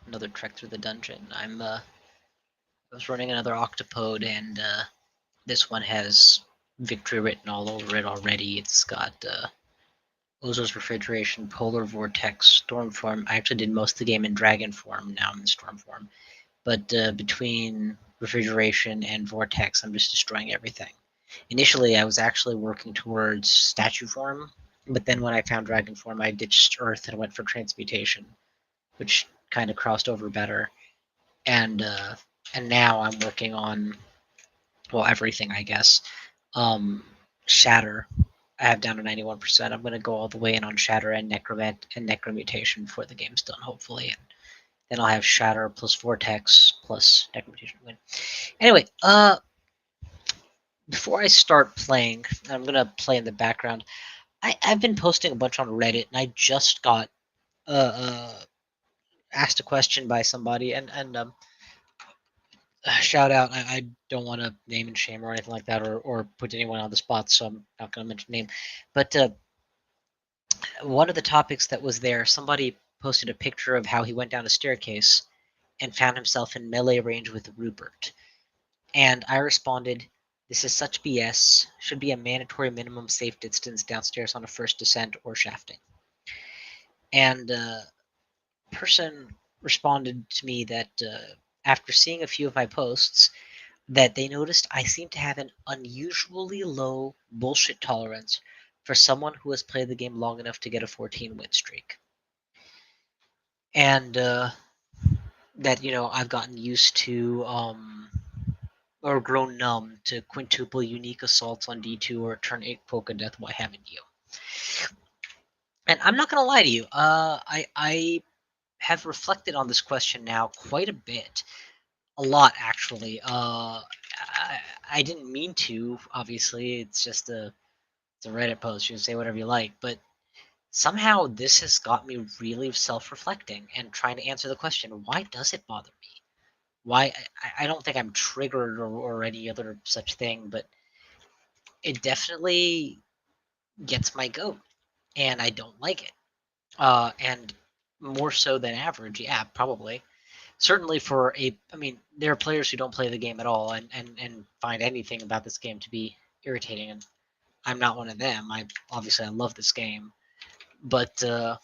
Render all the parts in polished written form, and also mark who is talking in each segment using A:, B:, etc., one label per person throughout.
A: another trek through the dungeon. I was running another octopode, and this one has victory written all over it already. It's got Ozo's refrigeration, polar vortex, storm form. I actually did most of the game in dragon form. Now I'm in storm form. But between refrigeration and vortex, I'm just destroying everything. Initially, I was actually working towards statue form, but then when I found dragon form, I ditched earth and went for transmutation, which kind of crossed over better. And now I'm working on, well, everything, I guess. Shatter, I have down to 91%. I'm going to go all the way in on Shatter and Necromant and Necromutation before the game's done, hopefully. And then I'll have Shatter plus Vortex plus Necromutation to win. Anyway, before I start playing, I'm going to play in the background. I've been posting a bunch on Reddit, and I just got asked a question by somebody, and shout out. I don't want to name and shame or anything like that, or put anyone on the spot, so I'm not going to mention name. But one of the topics that was there, somebody posted a picture of how he went down a staircase and found himself in melee range with Rupert. And I responded, "This is such BS. Should be a mandatory minimum safe distance downstairs on a first descent or shafting." And person responded to me that after seeing a few of my posts, that they noticed I seem to have an unusually low bullshit tolerance for someone who has played the game long enough to get a 14 win streak. And that, I've gotten used to or grown numb to quintuple unique assaults on D2 or turn 8 polka death, why haven't you? And I'm not gonna lie to you, I have reflected on this question now quite a bit. A lot, actually. I didn't mean to, obviously. It's just it's a Reddit post. You can say whatever you like. But somehow this has got me really self-reflecting and trying to answer the question, why does it bother me? Why? I don't think I'm triggered or any other such thing, but it definitely gets my goat, and I don't like it. And more so than average, yeah, probably. Certainly I mean, there are players who don't play the game at all and find anything about this game to be irritating, and I'm not one of them. I love this game, but so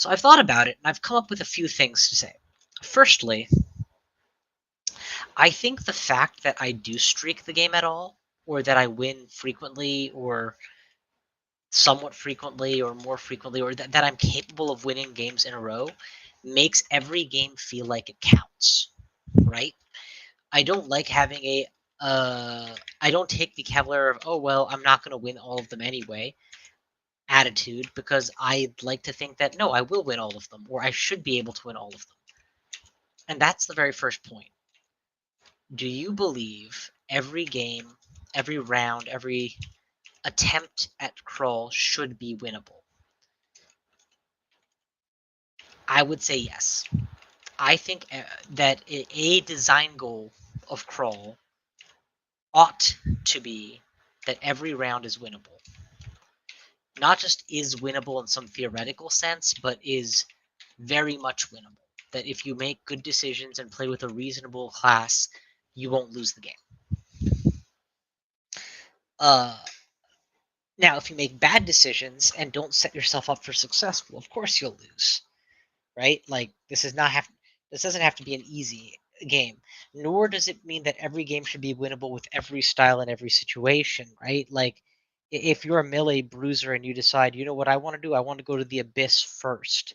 A: I've thought about it and I've come up with a few things to say. Firstly, I think the fact that I do streak the game at all, or that I win frequently, or somewhat frequently, or more frequently, or that I'm capable of winning games in a row, makes every game feel like it counts, right? I don't like having I don't take the cavalier of, oh, well, I'm not going to win all of them anyway attitude, because I'd like to think that, no, I will win all of them, or I should be able to win all of them. And that's the very first point. Do you believe every game, every round, every attempt at crawl should be winnable? I would say yes. I think that a design goal of crawl ought to be that every round is winnable. Not just is winnable in some theoretical sense, but is very much winnable. That if you make good decisions and play with a reasonable class, you won't lose the game. Uh, Now, if you make bad decisions and don't set yourself up for success, well, of course you'll lose, right? Like this doesn't have to be an easy game, nor does it mean that every game should be winnable with every style in every situation, right? Like if you're a melee bruiser and you decide, you know what I want to do, I want to go to the abyss first.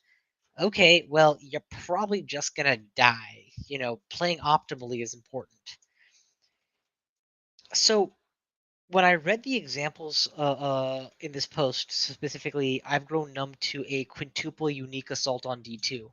A: Okay, well, you're probably just gonna die. Playing optimally is important. So when I read the examples in this post, specifically, I've grown numb to a quintuple unique assault on D2.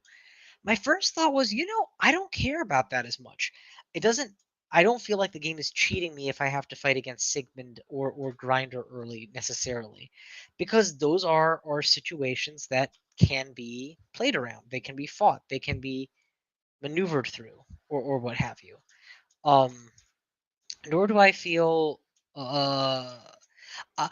A: My first thought was, I don't care about that as much. It doesn't. I don't feel like the game is cheating me if I have to fight against Sigmund or Grinder early necessarily, because those are situations that can be played around. They can be fought. They can be maneuvered through, or what have you. Um, Nor do I feel uh, uh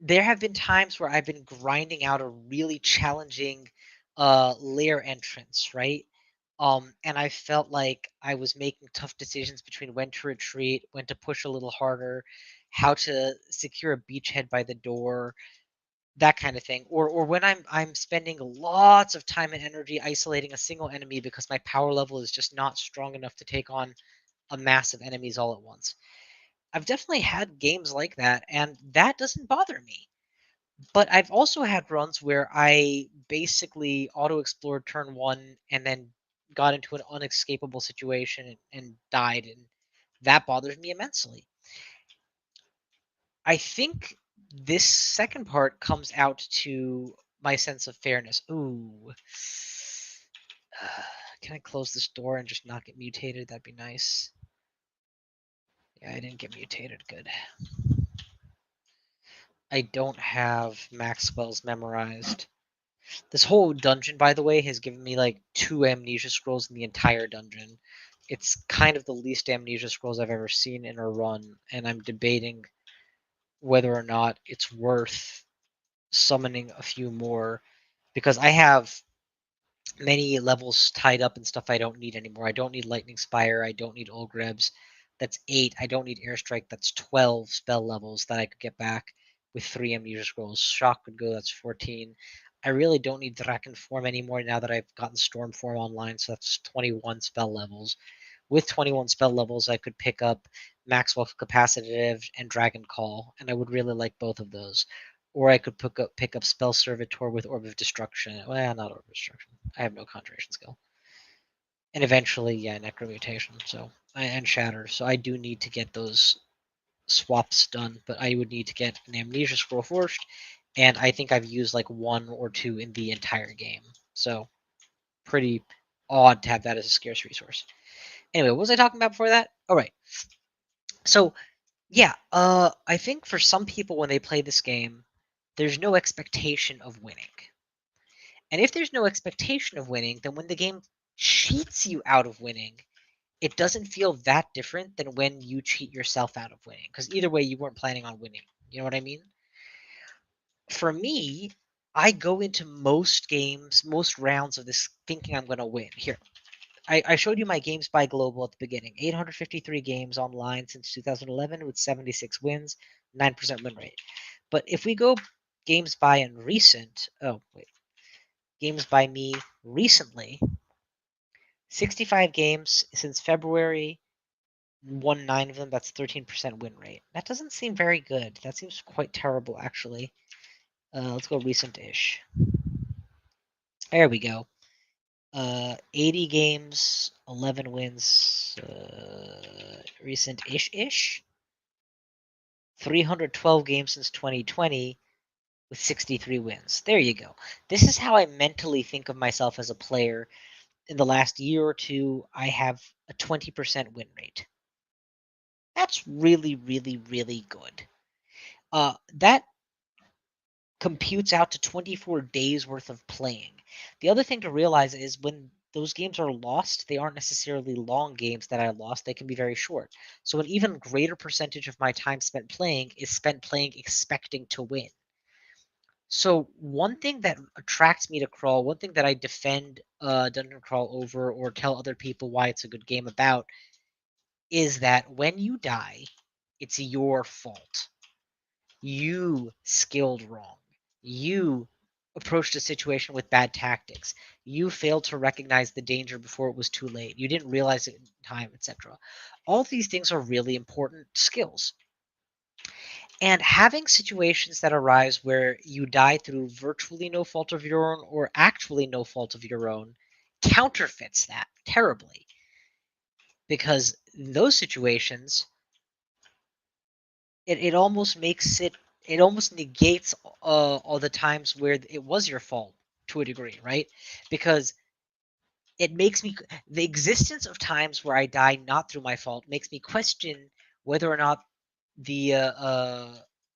A: there have been times where I've been grinding out a really challenging lair entrance, right? And I felt like I was making tough decisions between when to retreat, when to push a little harder, how to secure a beachhead by the door, that kind of thing. Or when I'm spending lots of time and energy isolating a single enemy because my power level is just not strong enough to take on a mass of enemies all at once. I've definitely had games like that, and that doesn't bother me. But I've also had runs where I basically auto explored turn one and then got into an unescapable situation and died, and that bothers me immensely. I think this second part comes out to my sense of fairness. Ooh. Can I close this door and just not get mutated? That'd be nice. Yeah, I didn't get mutated. Good. I don't have max spells memorized. This whole dungeon, by the way, has given me like 2 amnesia scrolls in the entire dungeon. It's kind of the least amnesia scrolls I've ever seen in a run, and I'm debating whether or not it's worth summoning a few more because I have many levels tied up and stuff I don't need anymore. I don't need Lightning Spire. I don't need Olgrebs. That's 8. I don't need Airstrike. That's 12 spell levels that I could get back with 3 Amnesia Scrolls. Shock would go. That's 14. I really don't need Draken Form anymore now that I've gotten Storm Form online, so that's 21 spell levels. With 21 spell levels, I could pick up Maxwell Capacitive and Dragon Call, and I would really like both of those. Or I could pick up Spell Servitor with Orb of Destruction. Well, not Orb of Destruction. I have no Conjuration skill. And eventually, yeah, Necromutation. So and Shatter. So I do need to get those swaps done, but I would need to get an Amnesia Scroll first, and I think I've used like 1 or 2 in the entire game. So pretty odd to have that as a scarce resource. Anyway, what was I talking about before that? All right. So yeah, I think for some people when they play this game, there's no expectation of winning. And if there's no expectation of winning, then when the game cheats you out of winning, it doesn't feel that different than when you cheat yourself out of winning. Because either way, you weren't planning on winning. You know what I mean? For me, I go into most games, most rounds of this thinking I'm going to win. Here, I showed you my games by global at the beginning. 853 games online since 2011 with 76 wins, 9% win rate. But if we go games by in recent, oh wait, games by me recently, 65 games since February, won 9 of them. That's 13% win rate. That doesn't seem very good. That seems quite terrible, actually. Let's go recent-ish. There we go. 80 games, 11 wins, recent-ish-ish. 312 games since 2020 with 63 wins. There you go. This is how I mentally think of myself as a player. In the last year or two, I have a 20% win rate. That's really, really, really good. That computes out to 24 days worth of playing. The other thing to realize is when those games are lost, they aren't necessarily long games that I lost. They can be very short. So an even greater percentage of my time spent playing is spent playing expecting to win. So one thing that attracts me to Crawl, one thing that I defend Dungeon Crawl over or tell other people why it's a good game about, is that when you die, it's your fault. You skilled wrong. You approached a situation with bad tactics. You failed to recognize the danger before it was too late. You didn't realize it in time, etc. All of these things are really important skills. And having situations that arise where you die through virtually no fault of your own or actually no fault of your own counterfeits that terribly. Because in those situations, it almost makes it almost negates all the times where it was your fault to a degree, right? Because it makes me the existence of times where I die not through my fault makes me question whether or not the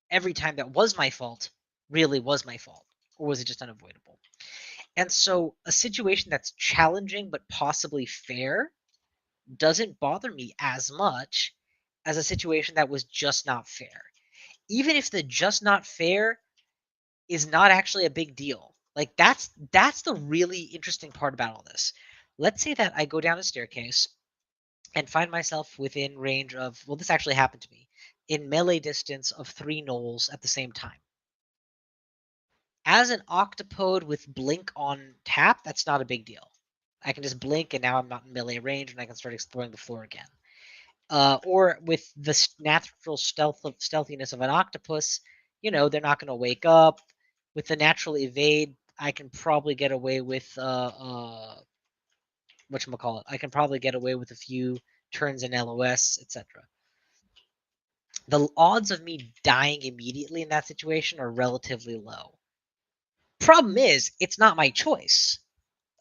A: every time that was my fault really was my fault, or was it just unavoidable? And so a situation that's challenging but possibly fair doesn't bother me as much as a situation that was just not fair, even if the just not fair is not actually a big deal. Like that's the really interesting part about all this. Let's say that I go down a staircase and find myself within range of, well, this actually happened to me, in melee distance of 3 gnolls at the same time. As an octopode with blink on tap, that's not a big deal. I can just blink and now I'm not in melee range and I can start exploring the floor again. Or with the natural stealthiness of an octopus, they're not going to wake up. With the natural evade, I can probably get away with whatchamacallit. I can probably get away with a few turns in LOS, etc. The odds of me dying immediately in that situation are relatively low. Problem is, it's not my choice.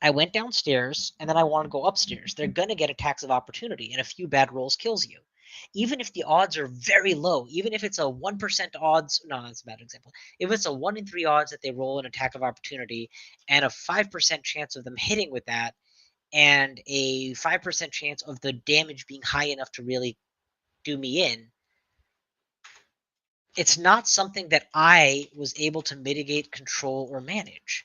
A: I went downstairs and then I want to go upstairs. They're going to get attacks of opportunity, and a few bad rolls kills you. Even if the odds are very low, even if it's a 1% odds, no, that's a bad example. If it's a 1 in 3 odds that they roll an attack of opportunity and a 5% chance of them hitting with that, and a 5% chance of the damage being high enough to really do me in, it's not something that I was able to mitigate, control, or manage.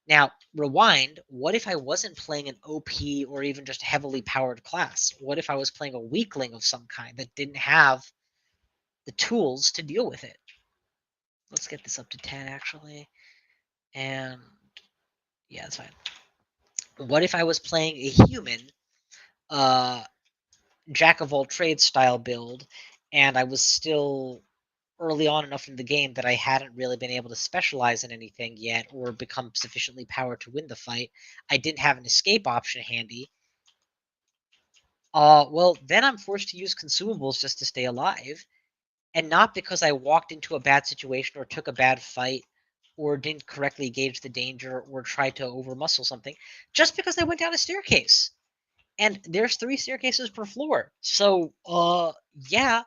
A: Now, rewind, what if I wasn't playing an OP or even just heavily powered class? What if I was playing a weakling of some kind that didn't have the tools to deal with it? Let's get this up to 10 actually. And yeah, that's fine. What if I was playing a human, jack of all trades style build, and I was still early on enough in the game that I hadn't really been able to specialize in anything yet or become sufficiently powered to win the fight? I didn't have an escape option handy. Well, then I'm forced to use consumables just to stay alive, and not because I walked into a bad situation or took a bad fight or didn't correctly gauge the danger or tried to overmuscle something, just because I went down a staircase. And there's 3 staircases per floor. So, yeah,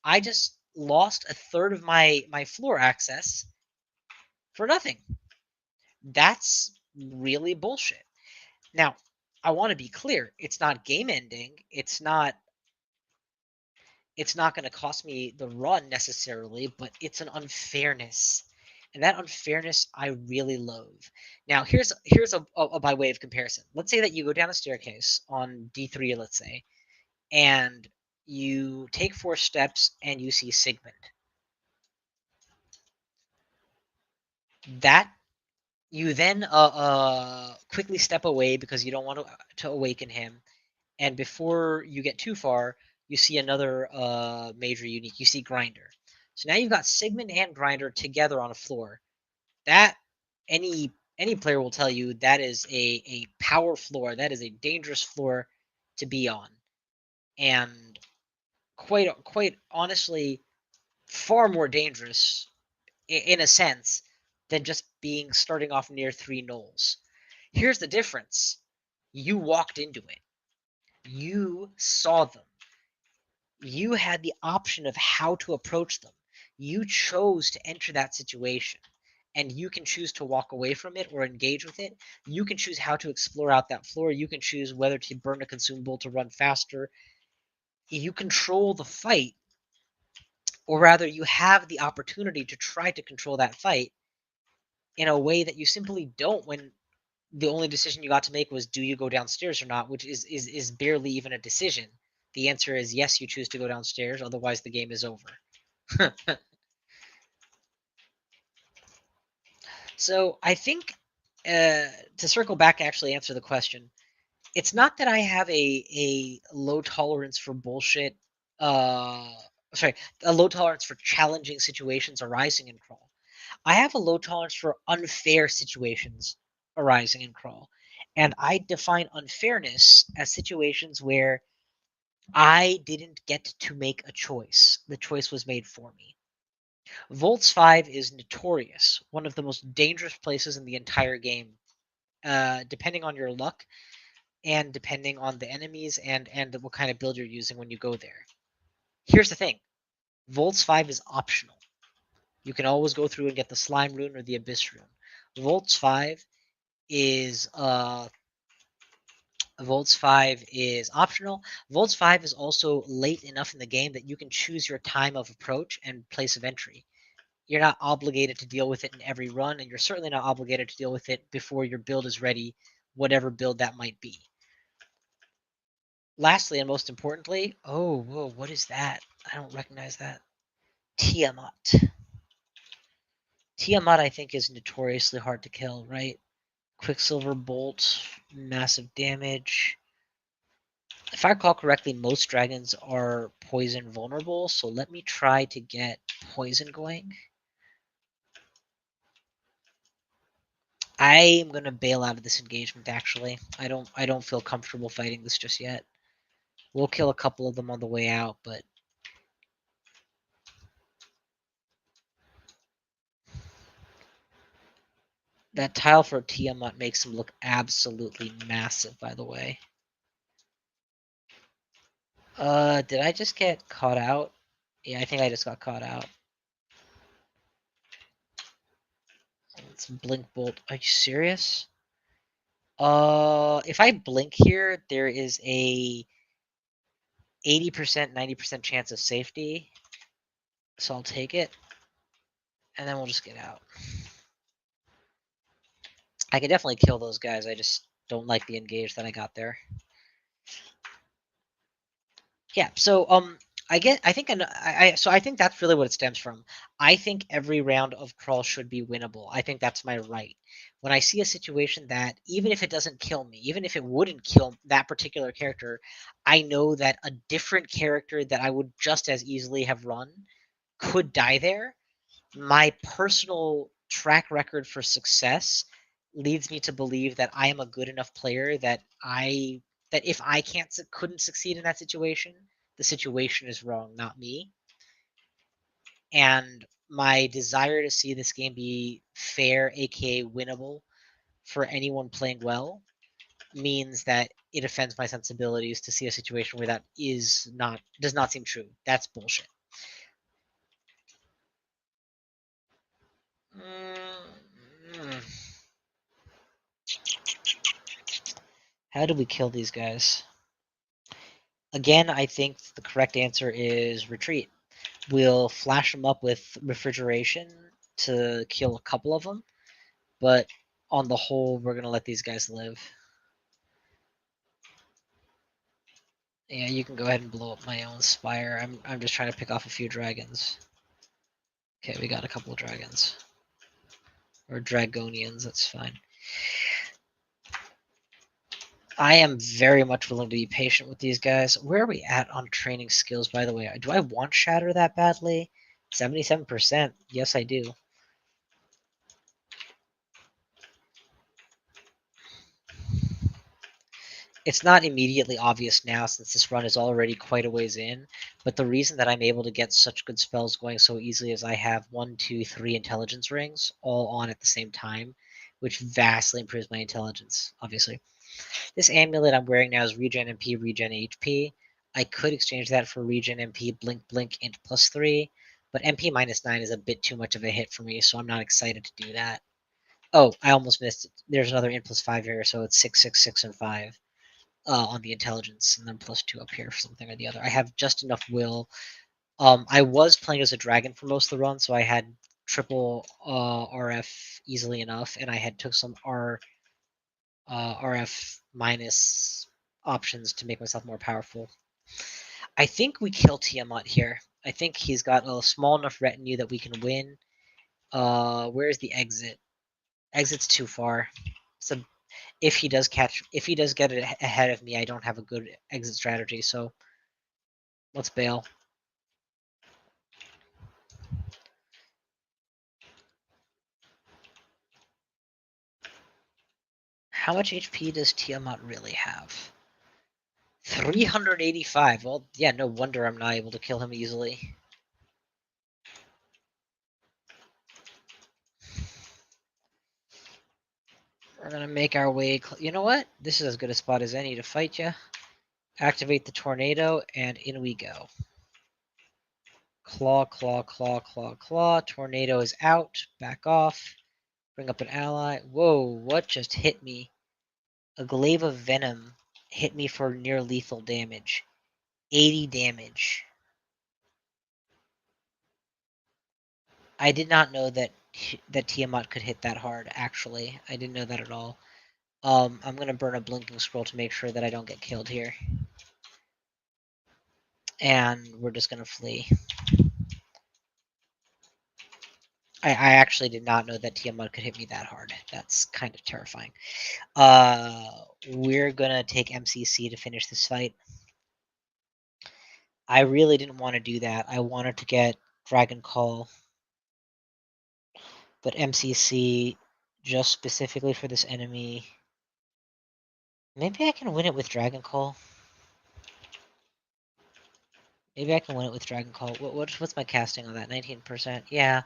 A: I just lost a third of my floor access for nothing. That's really bullshit. Now, I want to be clear, it's not game ending. It's not going to cost me the run necessarily, but it's an unfairness. And that unfairness I really loathe. Now, here's a by way of comparison. Let's say that you go down a staircase on D3, let's say, and you take 4 steps and you see Sigmund. That you then quickly step away because you don't want to awaken him. And before you get too far, you see another major unique. You see Grinder. So now you've got Sigmund and Grinder together on a floor. That any player will tell you that is a power floor. That is a dangerous floor to be on, and quite honestly, far more dangerous in a sense than just being starting off near 3 gnolls. Here's the difference: you walked into it. You saw them. You had the option of how to approach them. You chose to enter that situation, and you can choose to walk away from it or engage with it. You can choose how to explore out that floor. You can choose whether to burn a consumable to run faster. You control the fight, or rather, you have the opportunity to try to control that fight in a way that you simply don't when the only decision you got to make was, do you go downstairs or not, which is barely even a decision. The answer is yes, you choose to go downstairs, otherwise the game is over. So I think, to circle back, actually answer the question, it's not that I have a low tolerance for bullshit. Uh, sorry, a low tolerance for challenging situations arising in crawl. I have a low tolerance for unfair situations arising in crawl, and I define unfairness as situations where I didn't get to make a choice. The choice was made for me. Volts 5 is notorious, one of the most dangerous places in the entire game, depending on your luck and depending on the enemies and what kind of build you're using when you go there. Here's the thing: Volts 5 is optional. You can always go through and get the Slime Rune or the Abyss Rune. Volts 5 is Volts 5 is optional. Volts 5 is also late enough in the game that you can choose your time of approach and place of entry. You're not obligated to deal with it in every run, and you're certainly not obligated to deal with it before your build is ready, whatever build that might be. Lastly, and most importantly, oh, whoa, what is that? I don't recognize that. Tiamat. Tiamat, I think, is notoriously hard to kill, right? Quicksilver Bolt, massive damage. If I recall correctly, most dragons are poison vulnerable, so let me try to get poison going. I am gonna bail out of this engagement. Actually, I don't feel comfortable fighting this just yet. We'll kill a couple of them on the way out, but that tile for Tiamat makes him look absolutely massive. By the way, did I just get caught out? Yeah, I think I just got caught out. It's Blink Bolt. Are you serious? If I blink here, there is a 80%, 90% chance of safety. So I'll take it. And then we'll just get out. I can definitely kill those guys. I just don't like the engage that I got there. Yeah, so I think that's really what it stems from. I think every round of crawl should be winnable. I think that's my right. When I see a situation that even if it doesn't kill me, even if it wouldn't kill that particular character, I know that a different character that I would just as easily have run could die there. My personal track record for success leads me to believe that I am a good enough player that if I couldn't succeed in that situation, the situation is wrong, not me. And my desire to see this game be fair, aka winnable, for anyone playing well, means that it offends my sensibilities to see a situation where that does not seem true. That's bullshit. Mm. How do we kill these guys? Again, I think the correct answer is retreat. We'll flash them up with refrigeration to kill a couple of them, but on the whole, we're gonna let these guys live. Yeah, you can go ahead and blow up my own spire. I'm just trying to pick off a few dragons. Okay, we got a couple of dragons. Or dragonians, that's fine. I am very much willing to be patient with these guys. Where are we at on training skills, by the way? Do I want Shatter that badly? 77%. Yes, I do. It's not immediately obvious now since this run is already quite a ways in, but the reason that I'm able to get such good spells going so easily is I have 1, 2, 3 intelligence rings all on at the same time, which vastly improves my intelligence, obviously. This amulet I'm wearing now is regen MP, regen HP. I could exchange that for regen MP, blink, blink, int +3, but MP -9 is a bit too much of a hit for me, so I'm not excited to do that. Oh, I almost missed it. There's another int +5 here, so it's 6, 6, 6, and 5 on the intelligence, and then +2 up here for something or the other. I have just enough will. I was playing as a dragon for most of the run, so I had triple RF easily enough, and I had took some RF minus options to make myself more powerful. I think we kill Tiamat here. I think he's got a small enough retinue that we can win. Where's the exit? Exit's too far. So if he does get it ahead of me, I don't have a good exit strategy. So let's bail. How much HP does Tiamat really have? 385. Well, yeah, no wonder I'm not able to kill him easily. We're gonna make our way. You know what? This is as good a spot as any to fight you. Activate the tornado, and in we go. Claw, claw, claw, claw, claw. Tornado is out. Back off. Bring up an ally. Whoa, what just hit me? A glaive of venom hit me for near lethal damage. 80 damage. I did not know that Tiamat could hit that hard. Actually, I didn't know that at all. I'm gonna burn a blinking scroll to make sure that I don't get killed here, and we're just gonna flee. I actually did not know that Tiamat could hit me that hard. That's kind of terrifying. We're gonna take MCC to finish this fight. I really didn't want to do that. I wanted to get Dragon Call, but MCC just specifically for this enemy. Maybe I can win it with Dragon Call. Maybe I can win it with Dragon Call. What's my casting on that? 19%. Yeah.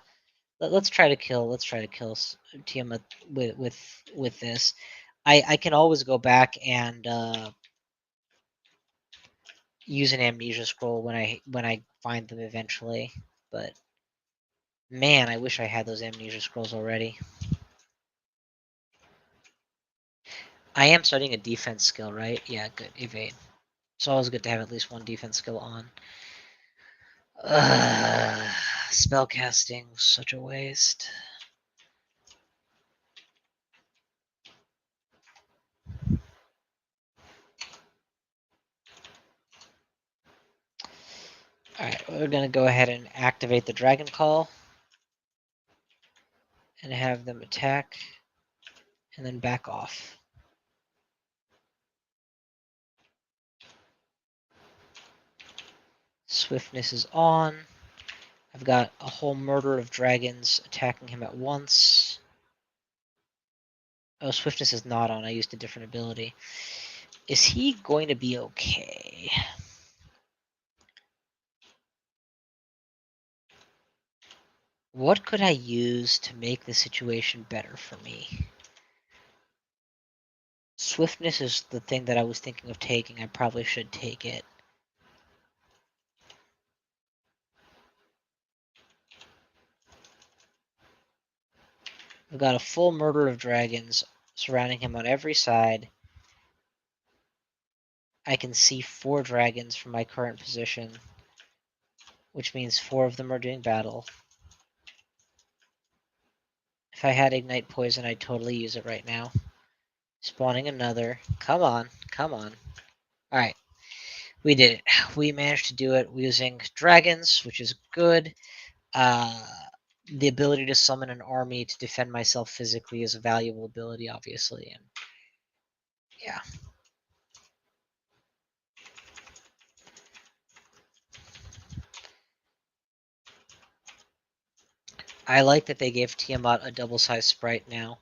A: Let's try to kill. Let's try to kill Tiamat with this. I can always go back and use an amnesia scroll when I find them eventually. But man, I wish I had those amnesia scrolls already. I am studying a defense skill, right? Yeah, good. Evade. It's always good to have at least one defense skill on. Spellcasting, such a waste. Alright, we're gonna go ahead and activate the Dragon Call. And have them attack. And then back off. Swiftness is on. I've got a whole murder of dragons attacking him at once. Oh, Swiftness is not on. I used a different ability. Is he going to be okay? What could I use to make the situation better for me? Swiftness is the thing that I was thinking of taking. I probably should take it. I've got a full murder of dragons surrounding him on every side. I can see 4 dragons from my current position, which means 4 of them are doing battle. If I had Ignite Poison, I'd totally use it right now. Spawning another. Come on, come on. Alright, we did it. We managed to do it using dragons, which is good. The ability to summon an army to defend myself physically is a valuable ability, obviously, and yeah. I like that they gave Tiamat a double-sized sprite now.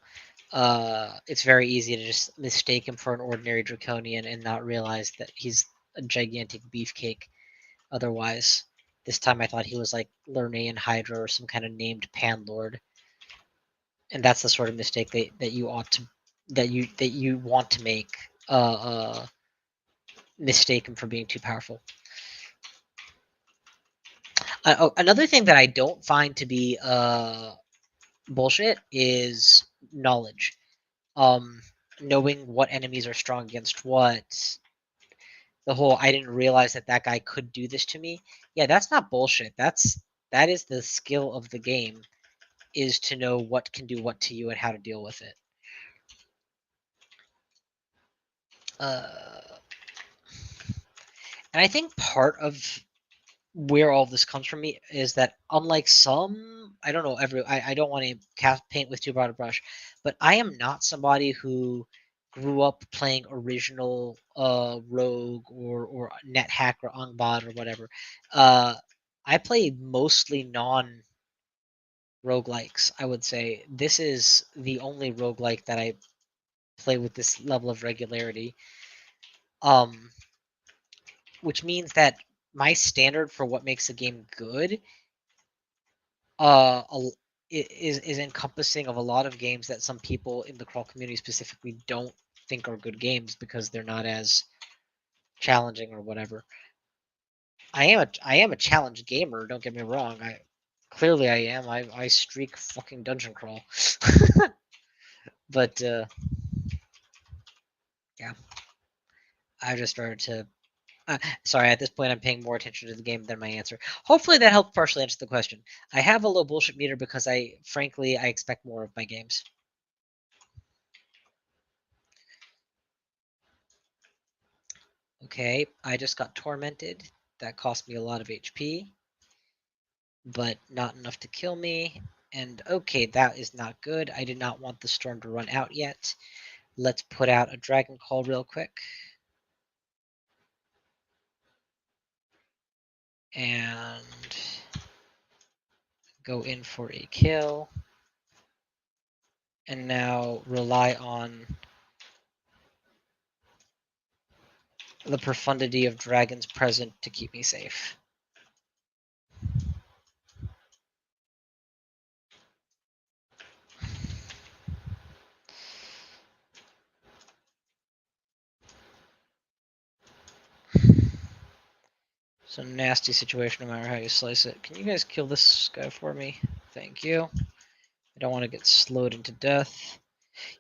A: It's very easy to just mistake him for an ordinary draconian and not realize that he's a gigantic beefcake. Otherwise, this time I thought he was like Lernaean Hydra or some kind of named Pan Lord, and that's the sort of mistake that you ought to that you want to make. Mistake him for being too powerful. Another thing that I don't find to be bullshit is knowledge. Knowing what enemies are strong against what. The whole I didn't realize that guy could do this to me. Yeah, that's not bullshit. That is the skill of the game, is to know what can do what to you and how to deal with it. And I think part of where all this comes from me is that unlike some, I don't know, I don't want to paint with too broad a brush, but I am not somebody who grew up playing original rogue or nethack or angbot or whatever. I play mostly non roguelikes, I would say. This is the only roguelike that I play with this level of regularity. Which means that my standard for what makes a game good uh is encompassing of a lot of games that some people in the crawl community specifically don't think are good games because they're not as challenging or whatever. I am a challenged gamer, don't get me wrong. I am. I streak fucking dungeon crawl. But yeah. I just started to Sorry, at this point, I'm paying more attention to the game than my answer. Hopefully, that helped partially answer the question. I have a low bullshit meter because frankly, I expect more of my games. Okay, I just got tormented. That cost me a lot of HP, but not enough to kill me. And okay, that is not good. I did not want the storm to run out yet. Let's put out a dragon call real quick. And go in for a kill. And now rely on the profundity of dragons present to keep me safe. It's a nasty situation no matter how you slice it. Can you guys kill this guy for me? Thank you. I don't want to get slowed into death.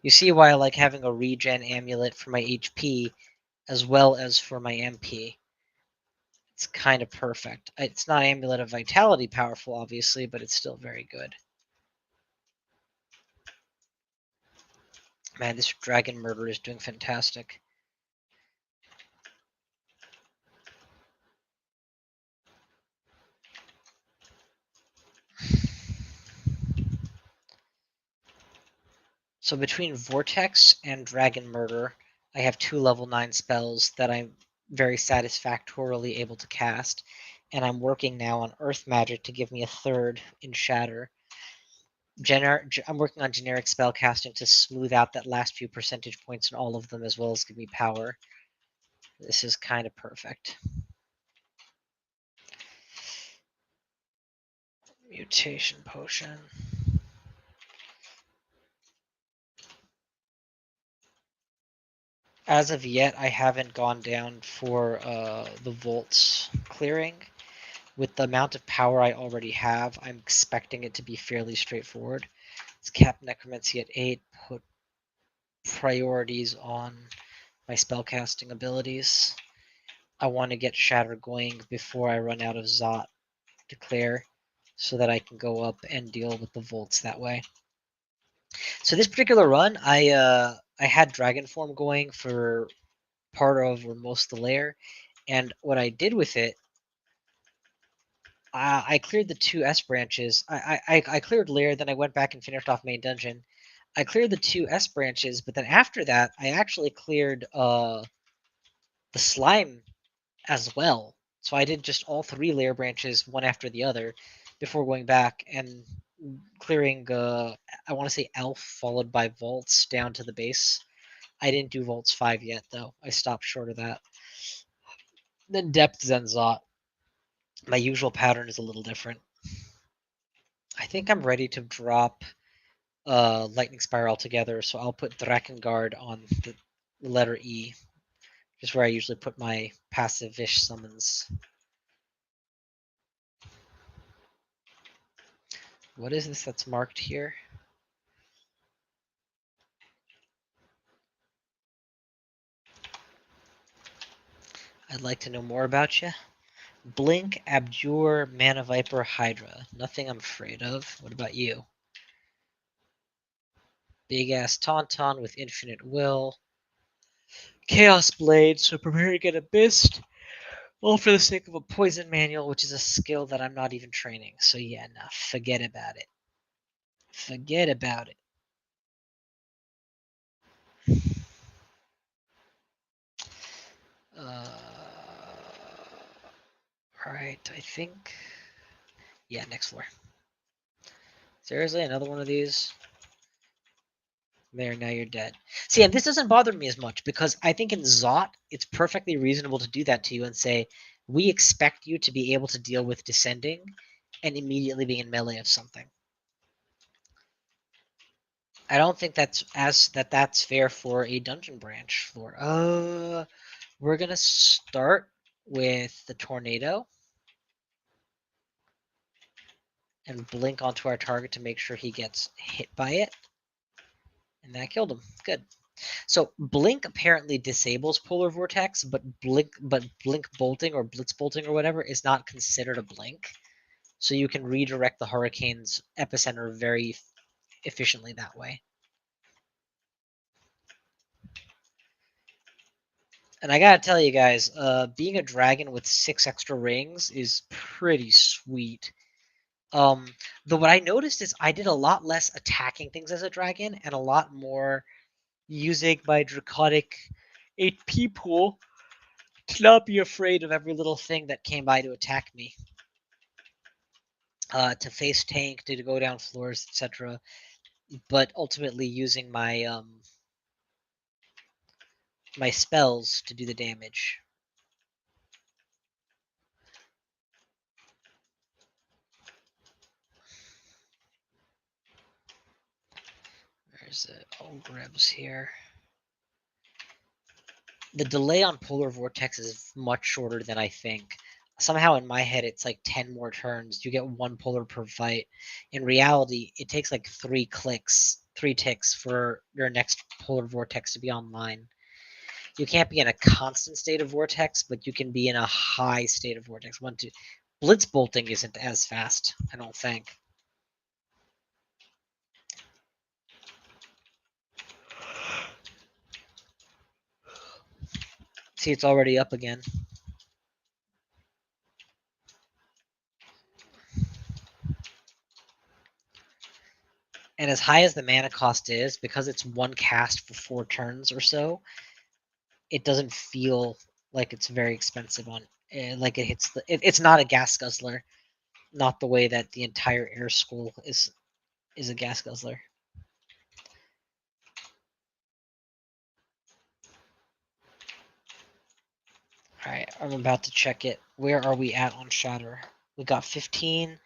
A: You see why I like having a regen amulet for my HP as well as for my MP. It's kind of perfect. It's not Amulet of Vitality powerful, obviously, but it's still very good. Man, this Dragon Murder is doing fantastic. So between Vortex and Dragon Murder, I have 2 level 9 spells that I'm very satisfactorily able to cast, and I'm working now on Earth Magic to give me a third in Shatter. I'm working on generic spell casting to smooth out that last few percentage points in all of them, as well as give me power. This is kind of perfect. Mutation Potion. As of yet, I haven't gone down for the Volts clearing. With the amount of power I already have, I'm expecting it to be fairly straightforward. Let's cap Necromancy at 8, put priorities on my spellcasting abilities. I want to get Shatter going before I run out of Zot to clear, so that I can go up and deal with the Volts that way. So this particular run, I had Dragon Form going for part of or most of the layer, and what I did with it, I cleared the 2 S branches. I cleared layer, then I went back and finished off main dungeon. I cleared the 2 S branches, but then after that, I actually cleared the slime as well. So I did just all 3 layer branches, one after the other, before going back and clearing, I want to say Elf, followed by Vaults down to the base. I didn't do Vaults 5 yet, though. I stopped short of that. Then Depth Zenzot. My usual pattern is a little different. I think I'm ready to drop Lightning Spiral altogether, so I'll put Drakengard on the letter E, just where I usually put my passive-ish summons. What is this that's marked here? I'd like to know more about you. Blink, Abjure, Mana Viper, Hydra. Nothing I'm afraid of. What about you? Big ass Tauntaun with infinite will. Chaos Blade, so prepare to get Abyssed. All for the sake of a poison manual, which is a skill that I'm not even training. So yeah, nah, forget about it. Forget about it. Alright, I think. Yeah, next floor. Seriously, another one of these? There, now you're dead. See, and this doesn't bother me as much because I think in Zot, it's perfectly reasonable to do that to you and say, we expect you to be able to deal with descending and immediately being in melee of something. I don't think that's fair for a dungeon branch floor. We're gonna start with the tornado and blink onto our target to make sure he gets hit by it. And that killed him. Good. So blink apparently disables polar vortex, but blink bolting or blitz bolting or whatever is not considered a blink. So you can redirect the hurricane's epicenter very efficiently that way. And I gotta tell you guys, being a dragon with 6 extra rings is pretty sweet. Though what I noticed is I did a lot less attacking things as a dragon and a lot more using my draconic HP pool to not be afraid of every little thing that came by to attack me. To face tank, to go down floors, etc. But ultimately using my spells to do the damage. There's the Ogrebs here. The delay on polar vortex is much shorter than I think. Somehow in my head it's like 10 more turns. You get 1 polar per fight. In reality, it takes like 3 ticks for your next polar vortex to be online. You can't be in a constant state of vortex, but you can be in a high state of vortex. Blitz bolting isn't as fast, I don't think. See, it's already up again. And as high as the mana cost is, because it's 1 cast for 4 turns or so, it doesn't feel like it's very expensive on like it hits it's not a gas guzzler, not the way that the entire air school is a gas guzzler. All right, I'm about to check it. Where are we at on shatter? We got 15.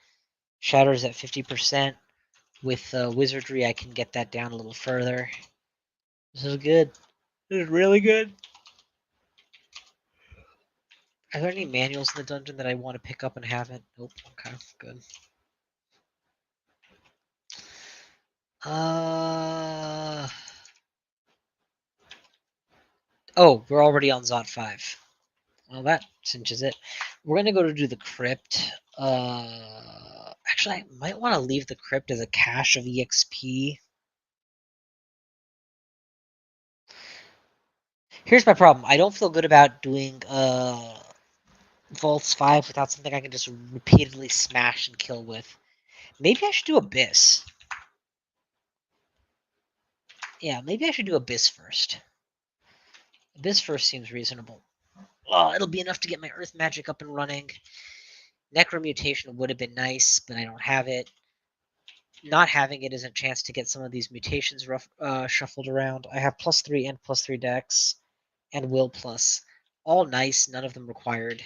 A: Shatter's at 50%. With wizardry, I can get that down a little further. This is good. This is really good. Are there any manuals in the dungeon that I want to pick up and haven't? Nope. Okay, good. Oh, we're already on Zot 5. Well, that cinches it. We're gonna go to do the crypt. Actually, I might want to leave the crypt as a cache of EXP. Here's my problem. I don't feel good about doing Vaults 5 without something I can just repeatedly smash and kill with. Maybe I should do Abyss. Yeah, maybe I should do Abyss first. Abyss first seems reasonable. Oh, it'll be enough to get my Earth Magic up and running. Necromutation would have been nice, but I don't have it. Not having it is a chance to get some of these mutations shuffled around. I have +3 and +3 decks, and will plus. All nice, none of them required.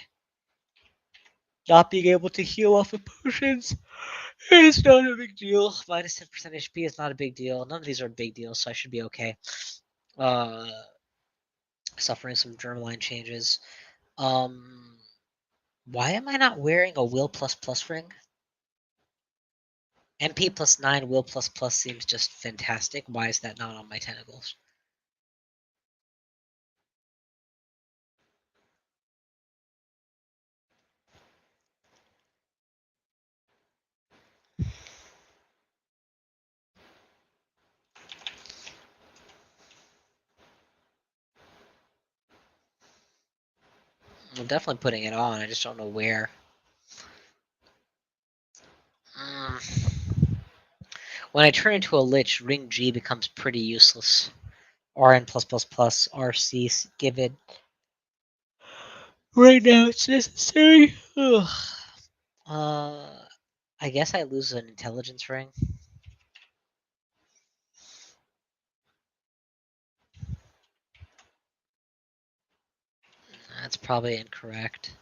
A: Not being able to heal off of potions is not a big deal. Minus 10% HP is not a big deal. None of these are a big deal, so I should be okay. Suffering some germline changes. Why am I not wearing a will plus ring? MP +9 will plus seems just fantastic. Why is that not on my tentacles? I'm definitely putting it on. I just don't know where. When I turn into a lich, ring G becomes pretty useless. RN++, RC, give it. Right now it's necessary. Ugh. I guess I lose an intelligence ring. That's probably incorrect.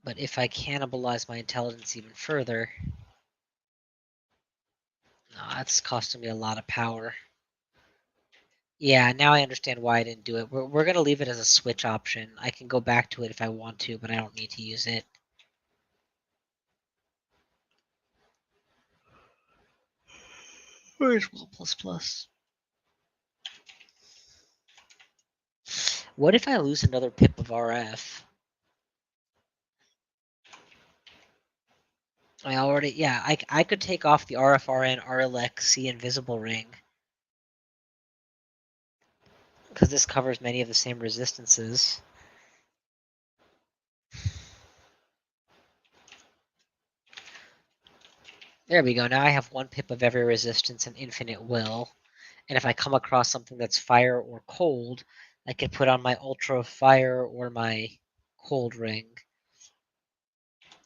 A: But if I cannibalize my intelligence even further, no, that's costing me a lot of power. Yeah, now I understand why I didn't do it. We're gonna leave it as a switch option. I can go back to it if I want to, but I don't need to use it. Where's will plus plus? What if I lose another pip of RF? I could take off the RFRN, RLXC invisible ring. Because this covers many of the same resistances. There we go. Now I have 1 pip of every resistance and infinite will. And if I come across something that's fire or cold, I can put on my ultra fire or my cold ring.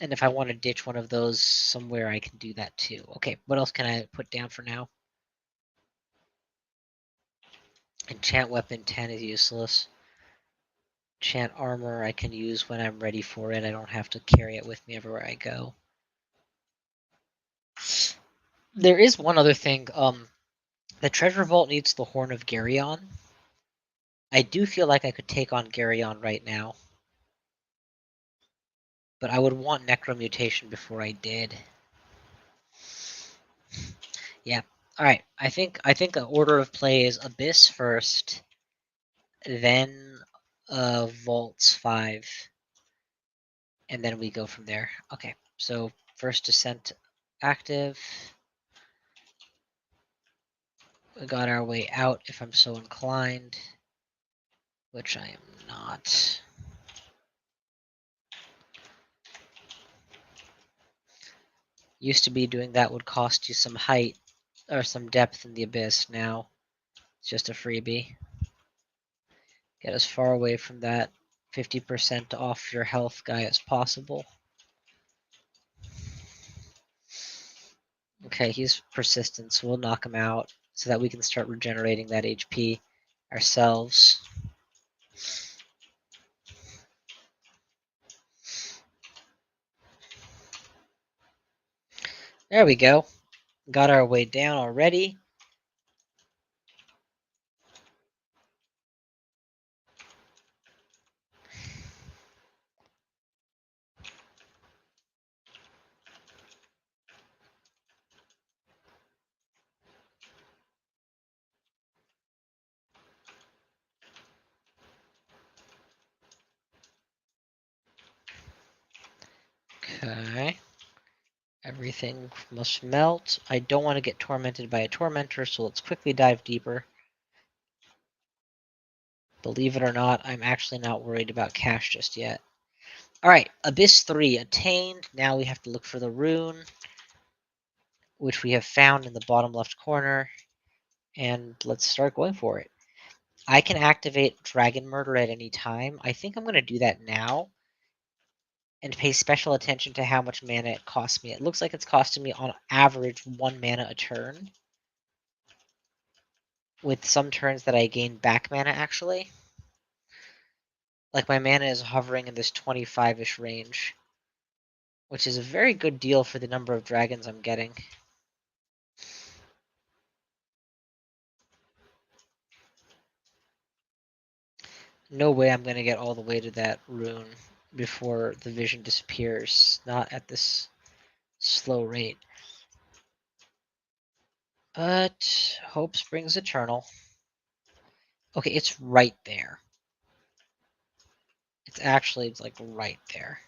A: And if I want to ditch one of those somewhere, I can do that too. Okay, what else can I put down for now? Enchant weapon 10 is useless. Enchant armor I can use when I'm ready for it. I don't have to carry it with me everywhere I go. There is one other thing. The treasure vault needs the Horn of Geryon. I do feel like I could take on Geryon right now. But I would want Necromutation before I did. Yeah. Alright. I think the order of play is Abyss first, then Vaults 5. And then we go from there. Okay. So first Descent active. We got our way out if I'm so inclined. Which I am not. Used to be doing that would cost you some height or some depth in the abyss. Now it's just a freebie. Get as far away from that 50% off your health guy as possible. Okay, he's persistent, so we'll knock him out so that we can start regenerating that HP ourselves. There we go. Got our way down already. Okay. Everything must melt. I don't want to get tormented by a tormentor, so let's quickly dive deeper. Believe it or not, I'm actually not worried about cash just yet. Alright, Abyss 3 attained. Now we have to look for the rune, which we have found in the bottom left corner. And let's start going for it. I can activate Dragon Murder at any time. I think I'm going to do that now and pay special attention to how much mana it costs me. It looks like it's costing me on average 1 mana a turn, with some turns that I gain back mana actually. Like my mana is hovering in this 25-ish range, which is a very good deal for the number of dragons I'm getting. No way I'm going to get all the way to that rune before the vision disappears. Not at this slow rate. But hope springs eternal. Okay, it's right there. It's actually like right there.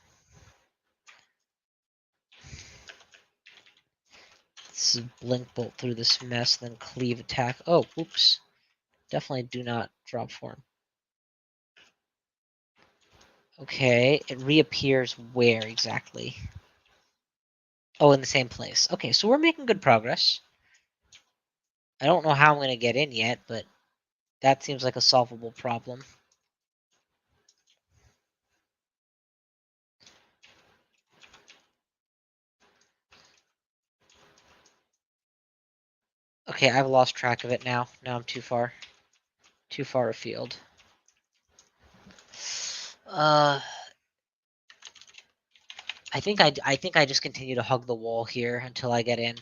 A: Let's blink bolt through this mess, then cleave attack. Oh, oops. Definitely do not drop form. Okay, it reappears where exactly? Oh, in the same place. Okay, so we're making good progress. I don't know how I'm going to get in yet, but that seems like a solvable problem. Okay, I've lost track of it now. Now I'm too far afield. I think I just continue to hug the wall here until I get in.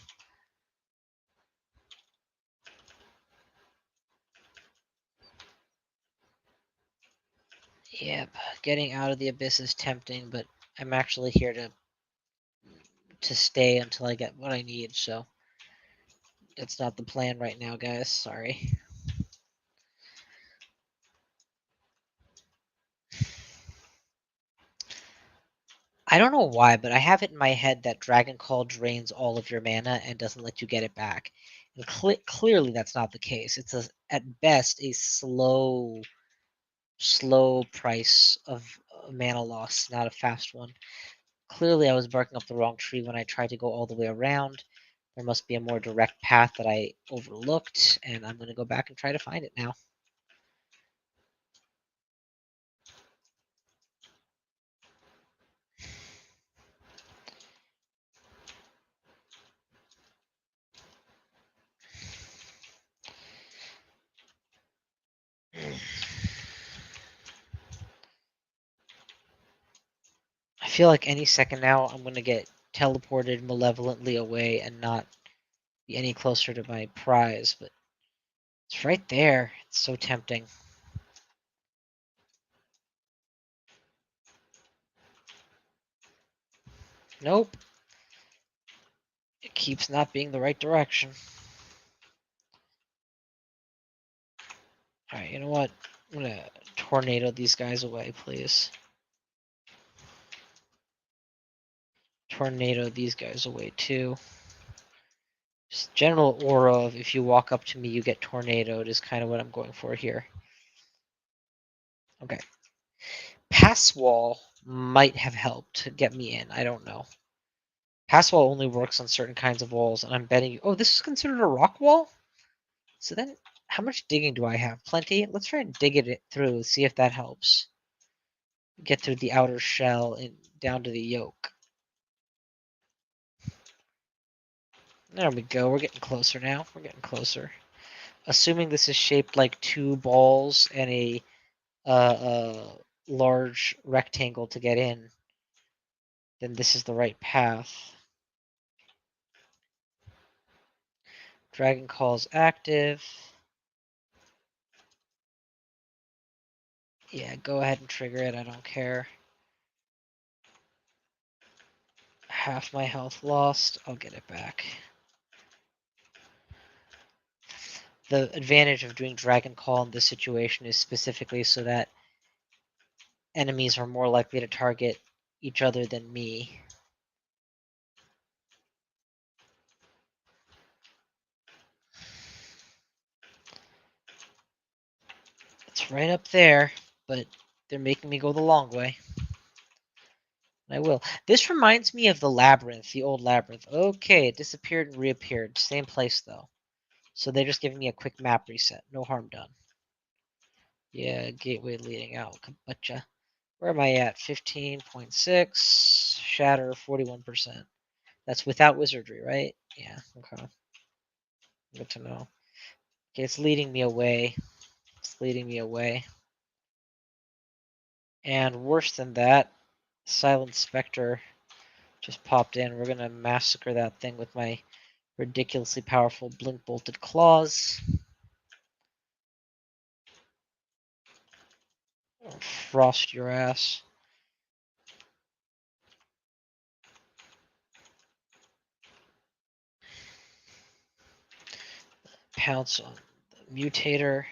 A: Yep, getting out of the abyss is tempting, but I'm actually here to stay until I get what I need, so it's not the plan right now, guys. Sorry. I don't know why, but I have it in my head that Dragon Call drains all of your mana and doesn't let you get it back. And clearly that's not the case. It's at best a slow price of mana loss, not a fast one. Clearly I was barking up the wrong tree when I tried to go all the way around. There must be a more direct path that I overlooked, and I'm going to go back and try to find it now. I feel like any second now I'm going to get teleported malevolently away and not be any closer to my prize, but it's right there. It's so tempting. Nope. It keeps not being the right direction. Alright, you know what? I'm going to tornado these guys away, please. Tornado these guys away, too. Just general aura of if you walk up to me, you get tornadoed is kind of what I'm going for here. Okay. Pass wall might have helped to get me in. I don't know. Pass wall only works on certain kinds of walls, and I'm betting you. Oh, this is considered a rock wall? So then, how much digging do I have? Plenty? Let's try and dig it through, see if that helps. Get through the outer shell and down to the yolk. There we go. We're getting closer now. We're getting closer. Assuming this is shaped like two balls and a large rectangle to get in, then this is the right path. Dragon Call's active. Yeah, go ahead and trigger it. I don't care. Half my health lost. I'll get it back. The advantage of doing Dragon Call in this situation is specifically so that enemies are more likely to target each other than me. It's right up there, but they're making me go the long way. I will. This reminds me of the labyrinth, the old labyrinth. Okay, it disappeared and reappeared. Same place, though. So they're just giving me a quick map reset. No harm done. Yeah, gateway leading out. Kombucha. Where am I at? 15.6. Shatter, 41%. That's without wizardry, right? Yeah, okay. Good to know. Okay, it's leading me away. It's leading me away. And worse than that, Silent Spectre just popped in. We're gonna massacre that thing with my ridiculously powerful blink bolted claws. Frost your ass. Pounce on the mutator.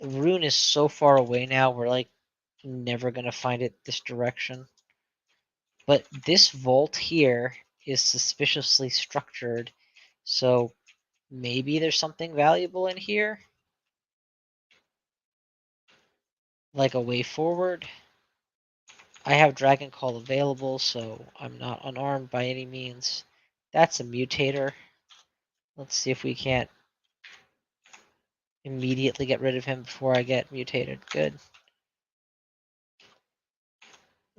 A: The rune is so far away now, we're like never gonna find it this direction. But this vault here is suspiciously structured, so maybe there's something valuable in here? Like a way forward? I have Dragon Call available, so I'm not unarmed by any means. That's a mutator. Let's see if we can't immediately get rid of him before I get mutated. Good.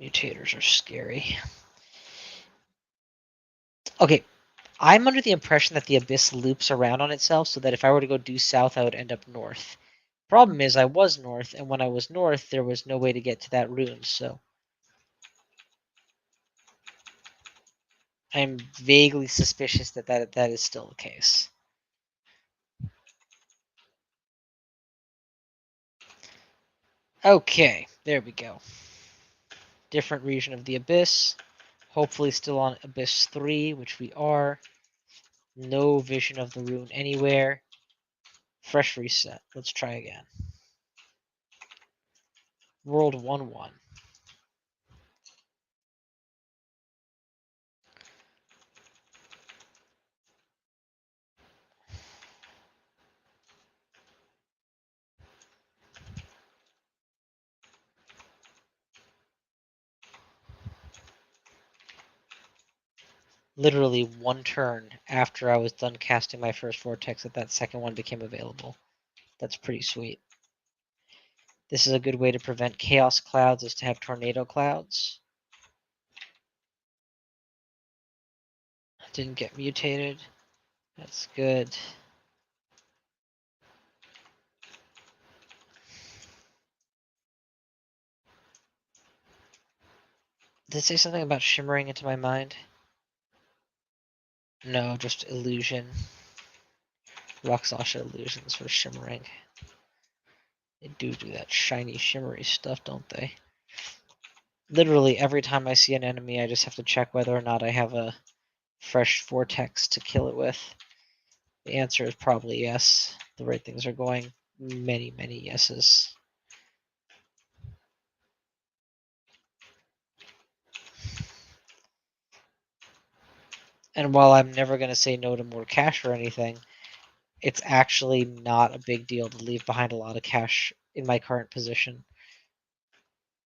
A: Mutators are scary. Okay, I'm under the impression that the abyss loops around on itself, so that if I were to go due south, I would end up north. Problem is, I was north, and when I was north, there was no way to get to that rune, so I'm vaguely suspicious that that is still the case. Okay, there we go. Different region of the abyss. Hopefully still on Abyss 3, which we are. No vision of the rune anywhere. Fresh reset. Let's try again. World 1-1. Literally one turn after I was done casting my first vortex that second one became available. That's pretty sweet. This is a good way to prevent chaos clouds, is to have tornado clouds. Didn't get mutated. That's good. Did it say something about shimmering into my mind? No, just illusion. Roxasha illusions for shimmering. They do that shiny, shimmery stuff, don't they? Literally every time I see an enemy, I just have to check whether or not I have a fresh vortex to kill it with. The answer is probably yes. The right things are going. Many, many yeses. And while I'm never going to say no to more cash or anything, it's actually not a big deal to leave behind a lot of cash in my current position.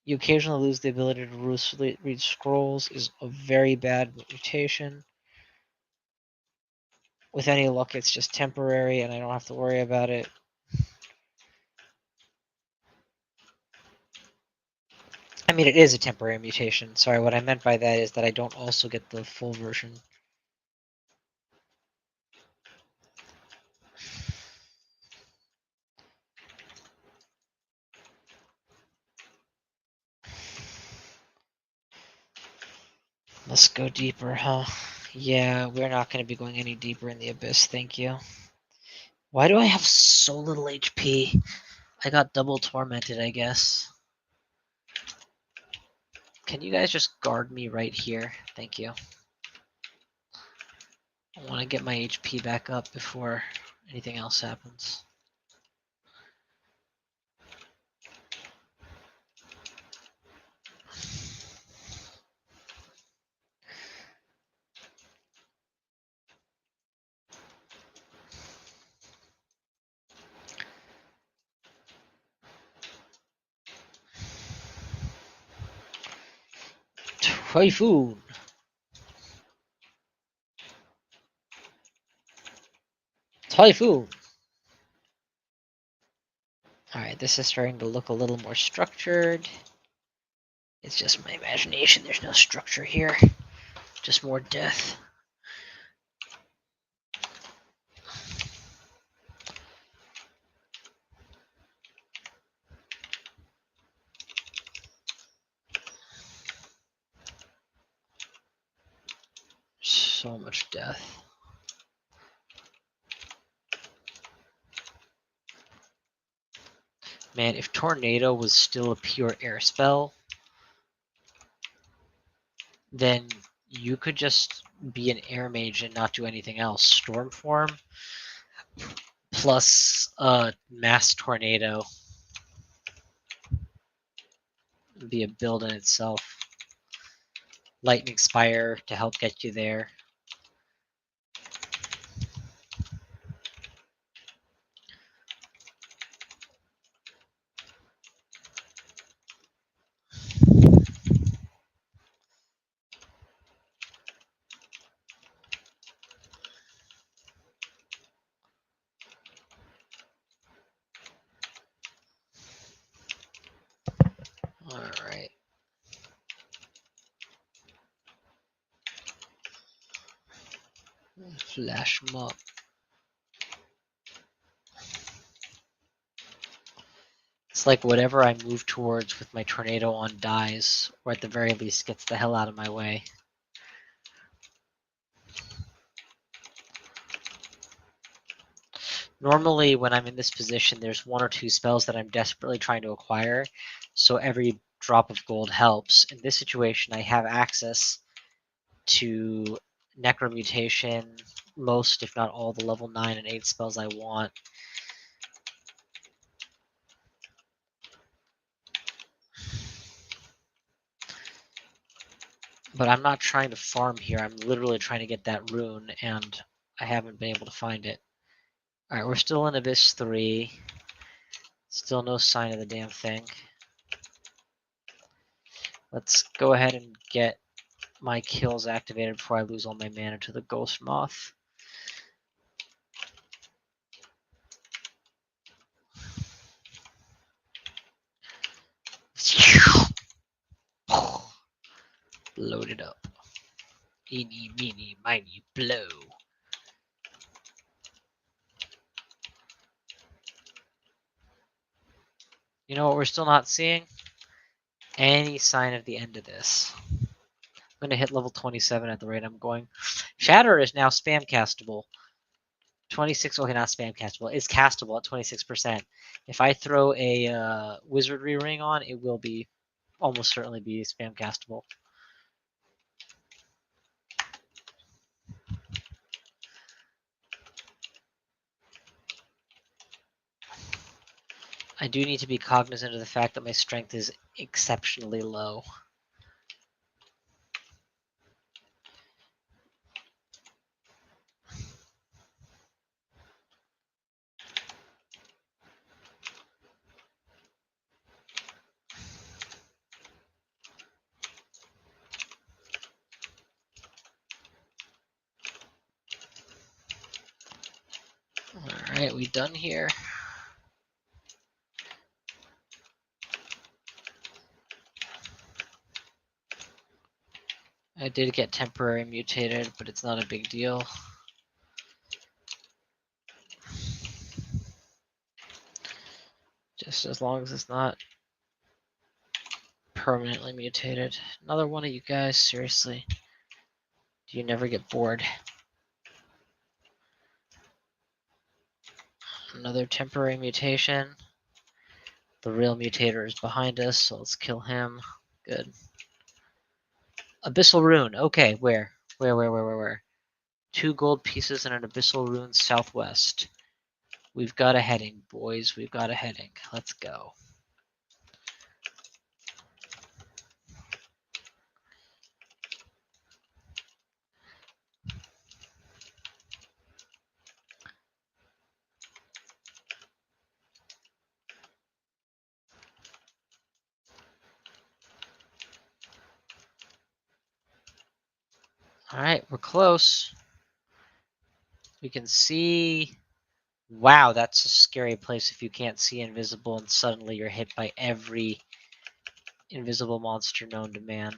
A: You occasionally lose the ability to read scrolls is a very bad mutation. With any luck, it's just temporary and I don't have to worry about it. I mean, it is a temporary mutation. Sorry, what I meant by that is that I don't also get the full version. Let's go deeper, huh? Yeah, we're not going to be going any deeper in the abyss, thank you. Why do I have so little HP? I got double tormented, I guess. Can you guys just guard me right here? Thank you. I want to get my HP back up before anything else happens. Typhoon! Typhoon! Alright, this is starting to look a little more structured. It's just my imagination, there's no structure here. Just more death. So much death. Man, if Tornado was still a pure air spell, then you could just be an air mage and not do anything else. Storm form plus mass tornado would be a build in itself. Lightning Spire to help get you there. Alright. Flash them up. It's like whatever I move towards with my tornado on dies, or at the very least gets the hell out of my way. Normally, when I'm in this position, there's one or two spells that I'm desperately trying to acquire, so every drop of gold helps. In this situation, I have access to Necromutation, most, if not all, the level 9 and 8 spells I want. But I'm not trying to farm here, I'm literally trying to get that rune, and I haven't been able to find it. Alright, we're still in Abyss 3. Still no sign of the damn thing. Let's go ahead and get my kills activated before I lose all my mana to the Ghost Moth. Load it up. Eeny, meeny, miny, blow. You know what we're still not seeing? Any sign of the end of this. I'm going to hit level 27 at the rate I'm going. Shatter is now spam castable. 26, okay, not spam castable. It's castable at 26%. If I throw a wizardry ring on, it will be almost certainly be spam castable. I do need to be cognizant of the fact that my strength is exceptionally low. Alright, we done here. I did get temporary mutated, but it's not a big deal. Just as long as it's not permanently mutated. Another one of you guys, seriously. Do you never get bored? Another temporary mutation. The real mutator is behind us, so let's kill him. Good. Abyssal rune. Okay, where? Where? 2 gold pieces and an abyssal rune southwest. We've got a heading, boys. We've got a heading. Let's go. Alright, we're close. We can see... Wow, that's a scary place if you can't see invisible and suddenly you're hit by every invisible monster known to man.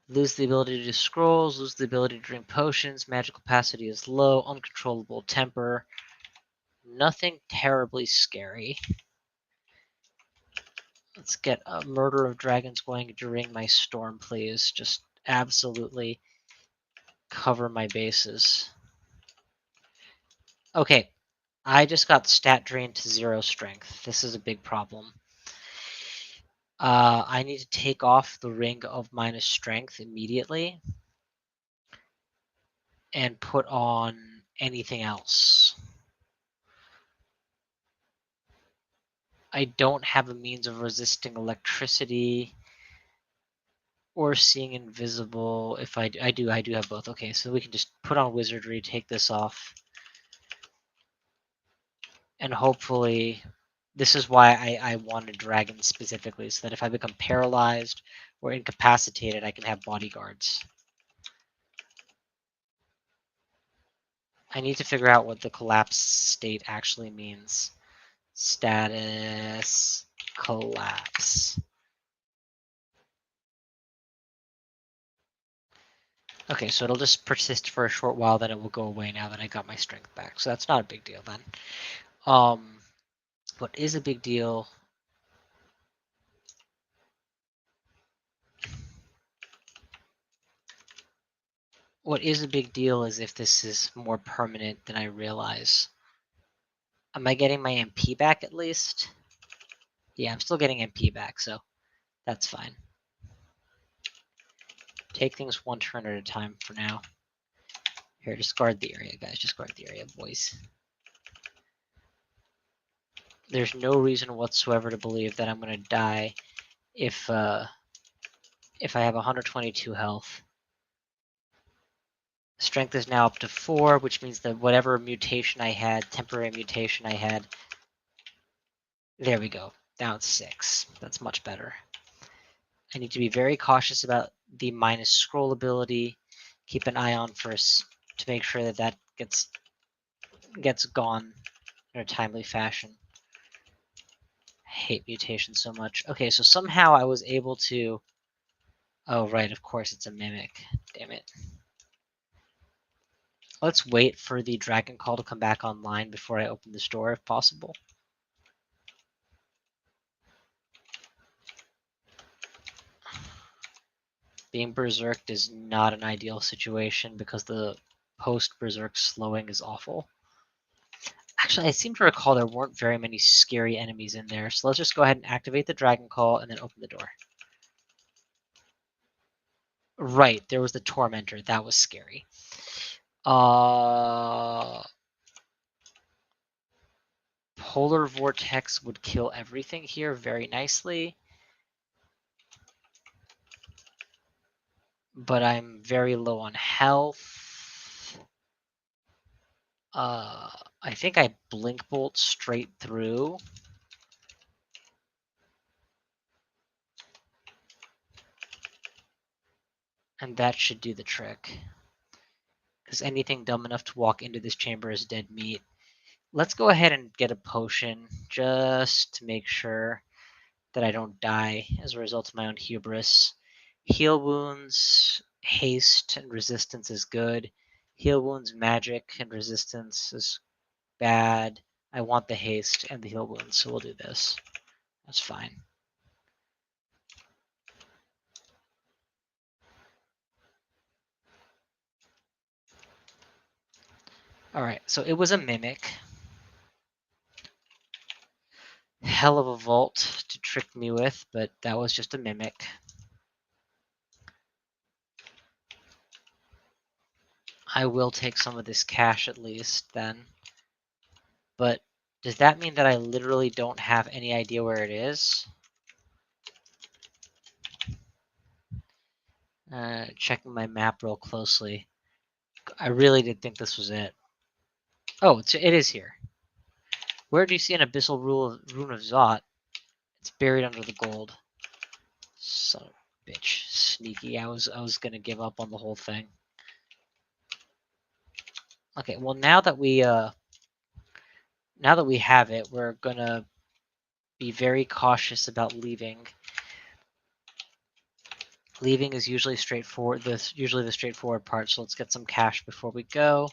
A: Lose the ability to do scrolls, lose the ability to drink potions, magical capacity is low, uncontrollable temper. Nothing terribly scary. Let's get a Murder of Dragons going during my storm, please. Just absolutely cover my bases. Okay, I just got stat drained to 0 strength. This is a big problem. I need to take off the ring of minus strength immediately and put on anything else. I don't have a means of resisting electricity or seeing invisible. If I do have both. Okay, so we can just put on wizardry, take this off, and hopefully this is why I wanted dragon specifically, so that if I become paralyzed or incapacitated, I can have bodyguards. I need to figure out what the collapse state actually means. Status collapse. Okay, so it'll just persist for a short while, then it will go away now that I got my strength back. So that's not a big deal then. What is a big deal? What is a big deal is if this is more permanent than I realize. Am I getting my MP back at least? Yeah, I'm still getting MP back, so that's fine. Take things one turn at a time for now. Here, just guard the area, guys. Just guard the area, boys. There's no reason whatsoever to believe that I'm going to die if I have 122 health. Strength is now up to 4, which means that whatever mutation I had, temporary mutation I had, There we go. Down 6. That's much better. I need to be very cautious about the minus scroll ability. Keep an eye on first to make sure that that gets gone in a timely fashion. I hate mutations so much. Okay, so somehow I was able to... Oh, right, of course it's a mimic. Damn it. Let's wait for the dragon call to come back online before I open this door, if possible. Being berserked is not an ideal situation because the post-berserk slowing is awful. Actually, I seem to recall there weren't very many scary enemies in there, so let's just go ahead and activate the dragon call and then open the door. Right, there was the tormentor. That was scary. Polar vortex would kill everything here very nicely. But I'm very low on health. I think I blink bolt straight through. And that should do the trick. Because anything dumb enough to walk into this chamber is dead meat. Let's go ahead and get a potion just to make sure that I don't die as a result of my own hubris. Heal wounds, haste, and resistance is good. Heal wounds, magic, and resistance is bad. I want the haste and the heal wounds, so we'll do this. That's fine. Alright, so it was a mimic. Hell of a vault to trick me with, but that was just a mimic. I will take some of this cash at least then. But does that mean that I literally don't have any idea where it is? Checking my map real closely. I really did think this was it. Oh, it is here. Where do you see an abyssal rune of Zot? It's buried under the gold. Son of a bitch. Sneaky. I was gonna give up on the whole thing. Okay, well now that we have it, we're gonna be very cautious about leaving. Leaving is usually straightforward. Usually the straightforward part. So let's get some cash before we go.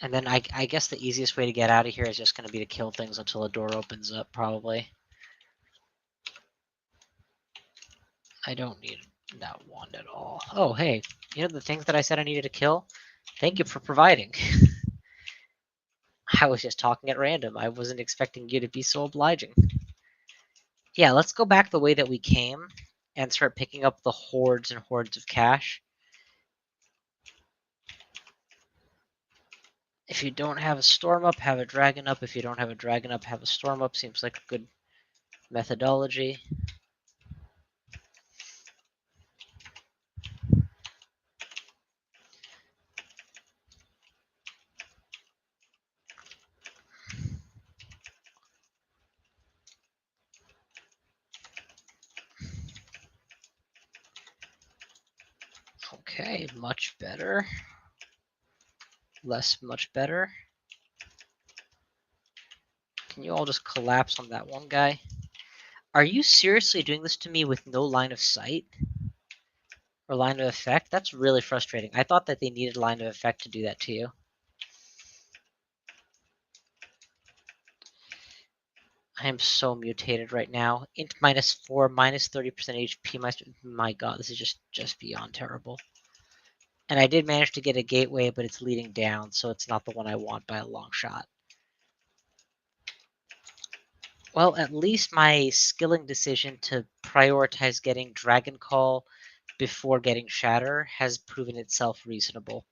A: And then I guess the easiest way to get out of here is just going to be to kill things until a door opens up, probably. I don't need that wand at all. Oh, hey, you know the things that I said I needed to kill? Thank you for providing. I was just talking at random. I wasn't expecting you to be so obliging. Yeah, let's go back the way that we came and start picking up the hordes and hordes of cash. If you don't have a storm up, have a dragon up. If you don't have a dragon up, have a storm up. Seems like a good methodology. Okay, much better. Less, much better. Can you all just collapse on that one guy? Are you seriously doing this to me with no line of sight? Or line of effect? That's really frustrating. I thought that they needed line of effect to do that to you. I am so mutated right now. Int -4, minus 30% HP. My god, this is just beyond terrible. And I did manage to get a gateway, but it's leading down, so it's not the one I want by a long shot. Well, at least my skilling decision to prioritize getting Dragon Call before getting Shatter has proven itself reasonable.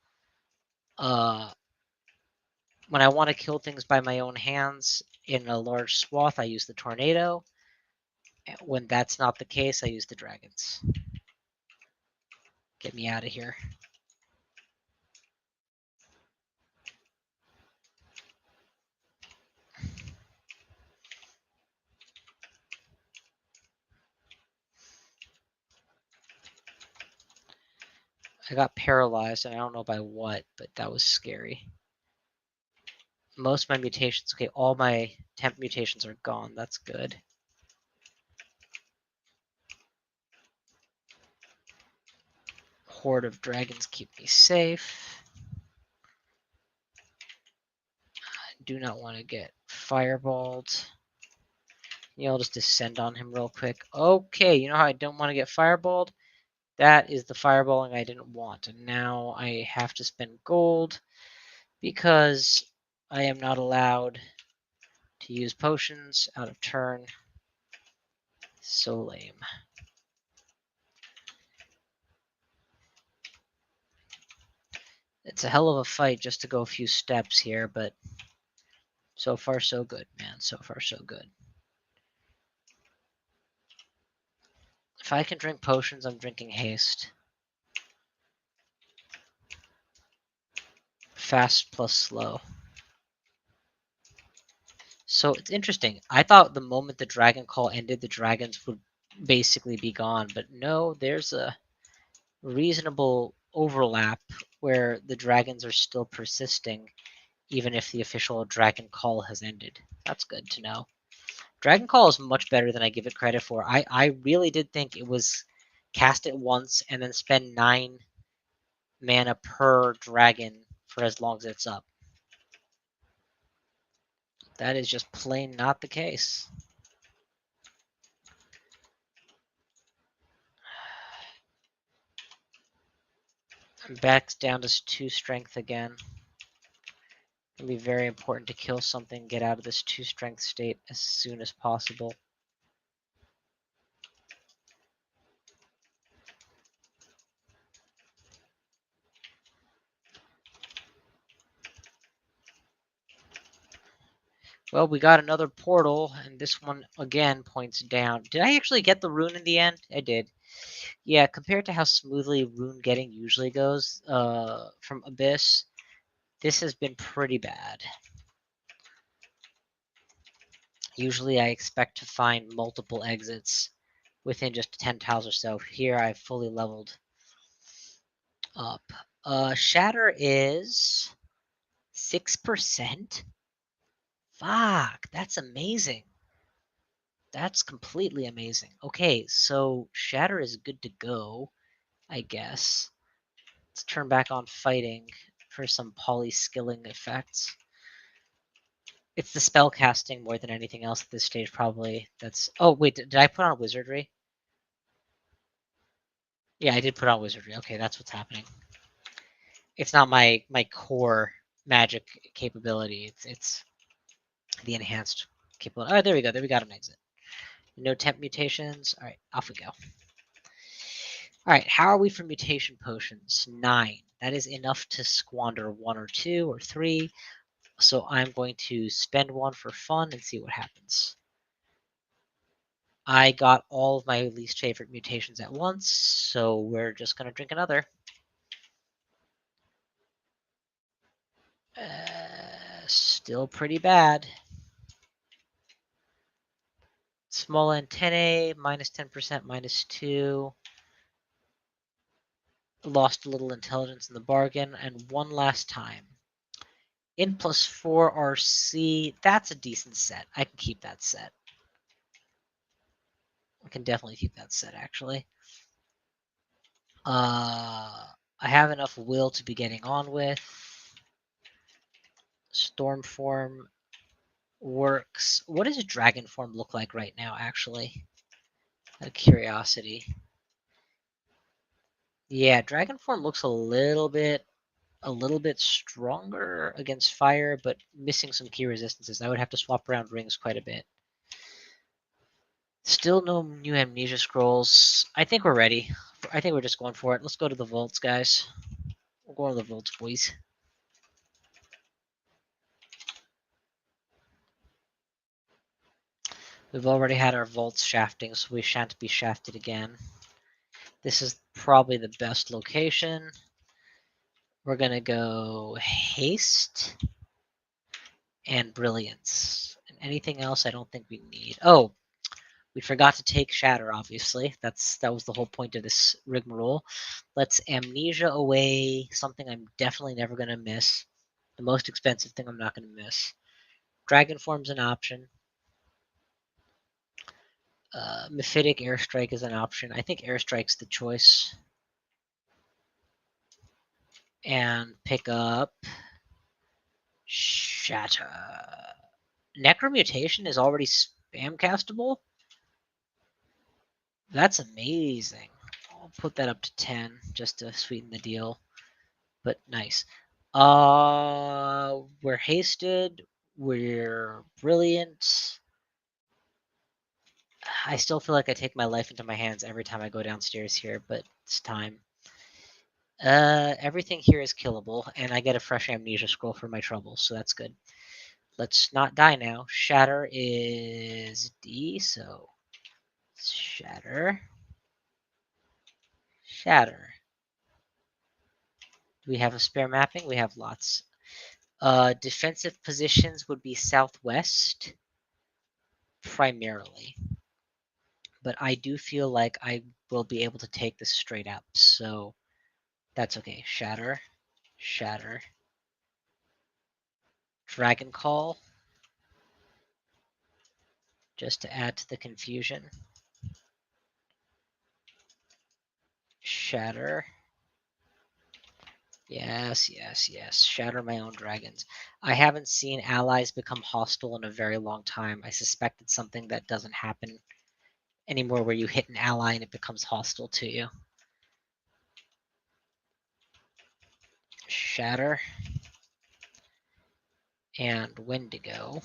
A: When I want to kill things by my own hands in a large swath, I use the Tornado. When that's not the case, I use the Dragons. Get me out of here. I got paralyzed, and I don't know by what, but that was scary. Most of my mutations, okay, all my temp mutations are gone. That's good. Horde of dragons keep me safe. I do not want to get fireballed. I'll just descend on him real quick. Okay, you know how I don't want to get fireballed? That is the fireballing I didn't want. And now I have to spend gold because I am not allowed to use potions out of turn. So lame. It's a hell of a fight just to go a few steps here, but so far so good, man. So far so good. If I can drink potions, I'm drinking haste. Fast plus slow. So it's interesting. I thought the moment the dragon call ended, the dragons would basically be gone, but no, there's a reasonable overlap where the dragons are still persisting, even if the official dragon call has ended. That's good to know. Dragon call is much better than I give it credit for. I really did think it was cast it once and then spend 9 mana per dragon for as long as it's up. That is just plain not the case. I'm back down to 2 strength again. It'll be very important to kill something, get out of this 2 strength state as soon as possible. Well, we got another portal, and this one again points down. Did I actually get the rune in the end? I did. Yeah, compared to how smoothly rune getting usually goes from Abyss, this has been pretty bad. Usually I expect to find multiple exits within just 10 tiles or so. Here I've fully leveled up. Shatter is 6%? Fuck, that's amazing. That's completely amazing. Okay, so Shatter is good to go, I guess. Let's turn back on fighting for some poly-skilling effects. It's the spell casting more than anything else at this stage, probably. That's. Oh wait, did I put on wizardry? Yeah, I did put on wizardry. Okay, that's what's happening. It's not my core magic capability. It's the enhanced capability. Oh, there we go. There we got an exit. No temp mutations. All right, off we go. All right, how are we for mutation potions? 9. That is enough to squander 1 or 2 or 3. So I'm going to spend 1 for fun and see what happens. I got all of my least favorite mutations at once, so we're just going to drink another. Still pretty bad. Small antennae, minus 10%, minus 2. Lost a little intelligence in the bargain, and one last time. In plus 4 RC, that's a decent set. I can keep that set. I can definitely keep that set, actually. I have enough will to be getting on with. Storm form works. What does a dragon form look like right now, actually? Out of curiosity. Yeah, dragon form looks a little bit stronger against fire, but missing some key resistances. I would have to swap around rings quite a bit. Still no new amnesia scrolls. I think we're ready. I think we're just going for it. Let's go to the vaults, guys. We're going to the vaults, boys. We've already had our vaults shafting, so we shan't be shafted again. This is probably the best location. We're going to go haste and brilliance. And anything else I don't think we need. Oh, We forgot to take Shatter, obviously. That was the whole point of this rigmarole. Let's Amnesia away, something I'm definitely never going to miss. The most expensive thing I'm not going to miss. Dragon Form's an option. Mephitic Airstrike is an option. I think Airstrike's the choice. And pick up Shatter. Necromutation is already spam castable? That's amazing. I'll put that up to 10 just to sweeten the deal. But nice. We're hasted. We're brilliant. I still feel like I take my life into my hands every time I go downstairs here, but it's time. Everything here is killable, and I get a fresh amnesia scroll for my troubles, so that's good. Let's not die now. Shatter is D, so shatter. Shatter. Do we have a spare mapping? We have lots. Defensive positions would be southwest, primarily. But I do feel like I will be able to take this straight up, so that's okay. Shatter. Shatter. Dragon Call. Just to add to the confusion. Shatter. Yes, yes, yes. Shatter my own dragons. I haven't seen allies become hostile in a very long time. I suspect it's something that doesn't happen anymore where you hit an ally and it becomes hostile to you. Shatter. And Wendigo.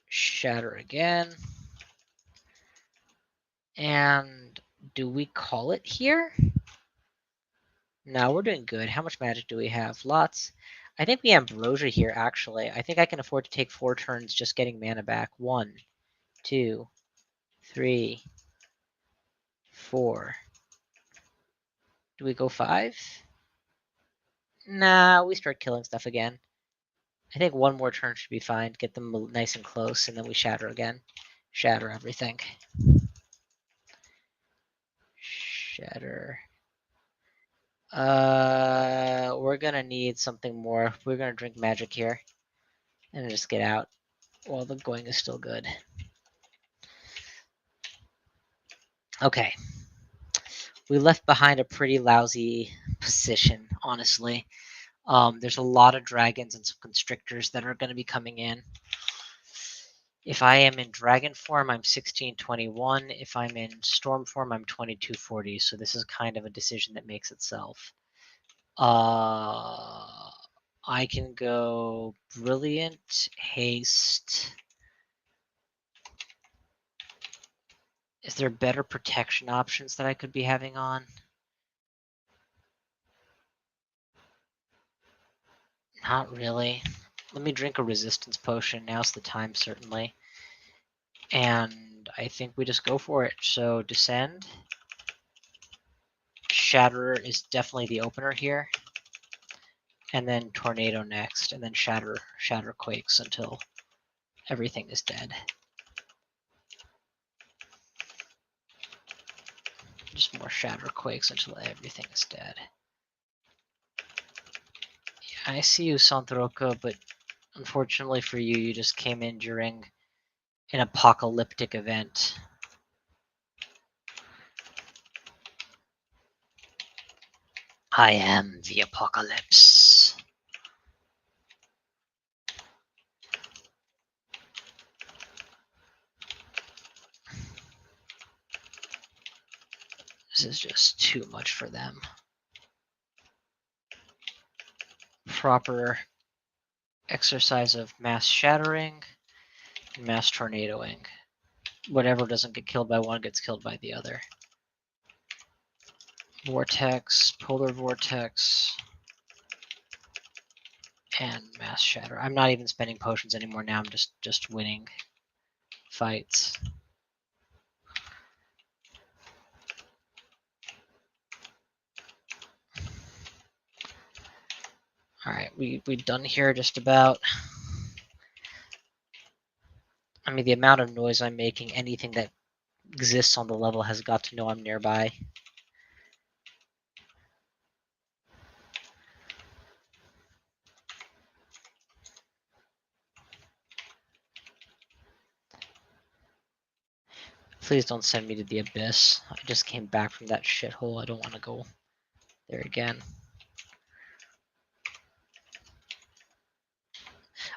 A: Shatter again. And do we call it here? No, we're doing good. How much magic do we have? Lots. I think we Ambrosia here, actually. I think I can afford to take 4 turns just getting mana back. 1, 2, 3, 4. Do we go 5? Nah, we start killing stuff again. I think 1 more turn should be fine. Get them nice and close, and then we shatter again. Shatter everything. Shatter. We're gonna need something more. We're gonna drink magic here. And just get out while the going is still good. Okay. We left behind a pretty lousy position, honestly. There's a lot of dragons and some constrictors that are going to be coming in. If I am in dragon form, I'm 1621. If I'm in storm form, I'm 2240. So this is kind of a decision that makes itself. I can go brilliant, haste. Is there better protection options that I could be having on? Not really. Let me drink a resistance potion. Now's the time, certainly. And I think we just go for it. So descend. Shatter is definitely the opener here. And then tornado next. And then shatter quakes until everything is dead. Just more shatter quakes until everything is dead. Yeah, I see you, Santhroka, but unfortunately for you, you just came in during an apocalyptic event. I am the apocalypse. This is just too much for them. Proper exercise of mass shattering and mass tornadoing. Whatever doesn't get killed by one gets killed by the other. Vortex, polar vortex, and mass shatter. I'm not even spending potions anymore now. I'm just winning fights. Alright, we done here just about. I mean, the amount of noise I'm making, anything that exists on the level has got to know I'm nearby. Please don't send me to the abyss. I just came back from that shithole. I don't want to go there again.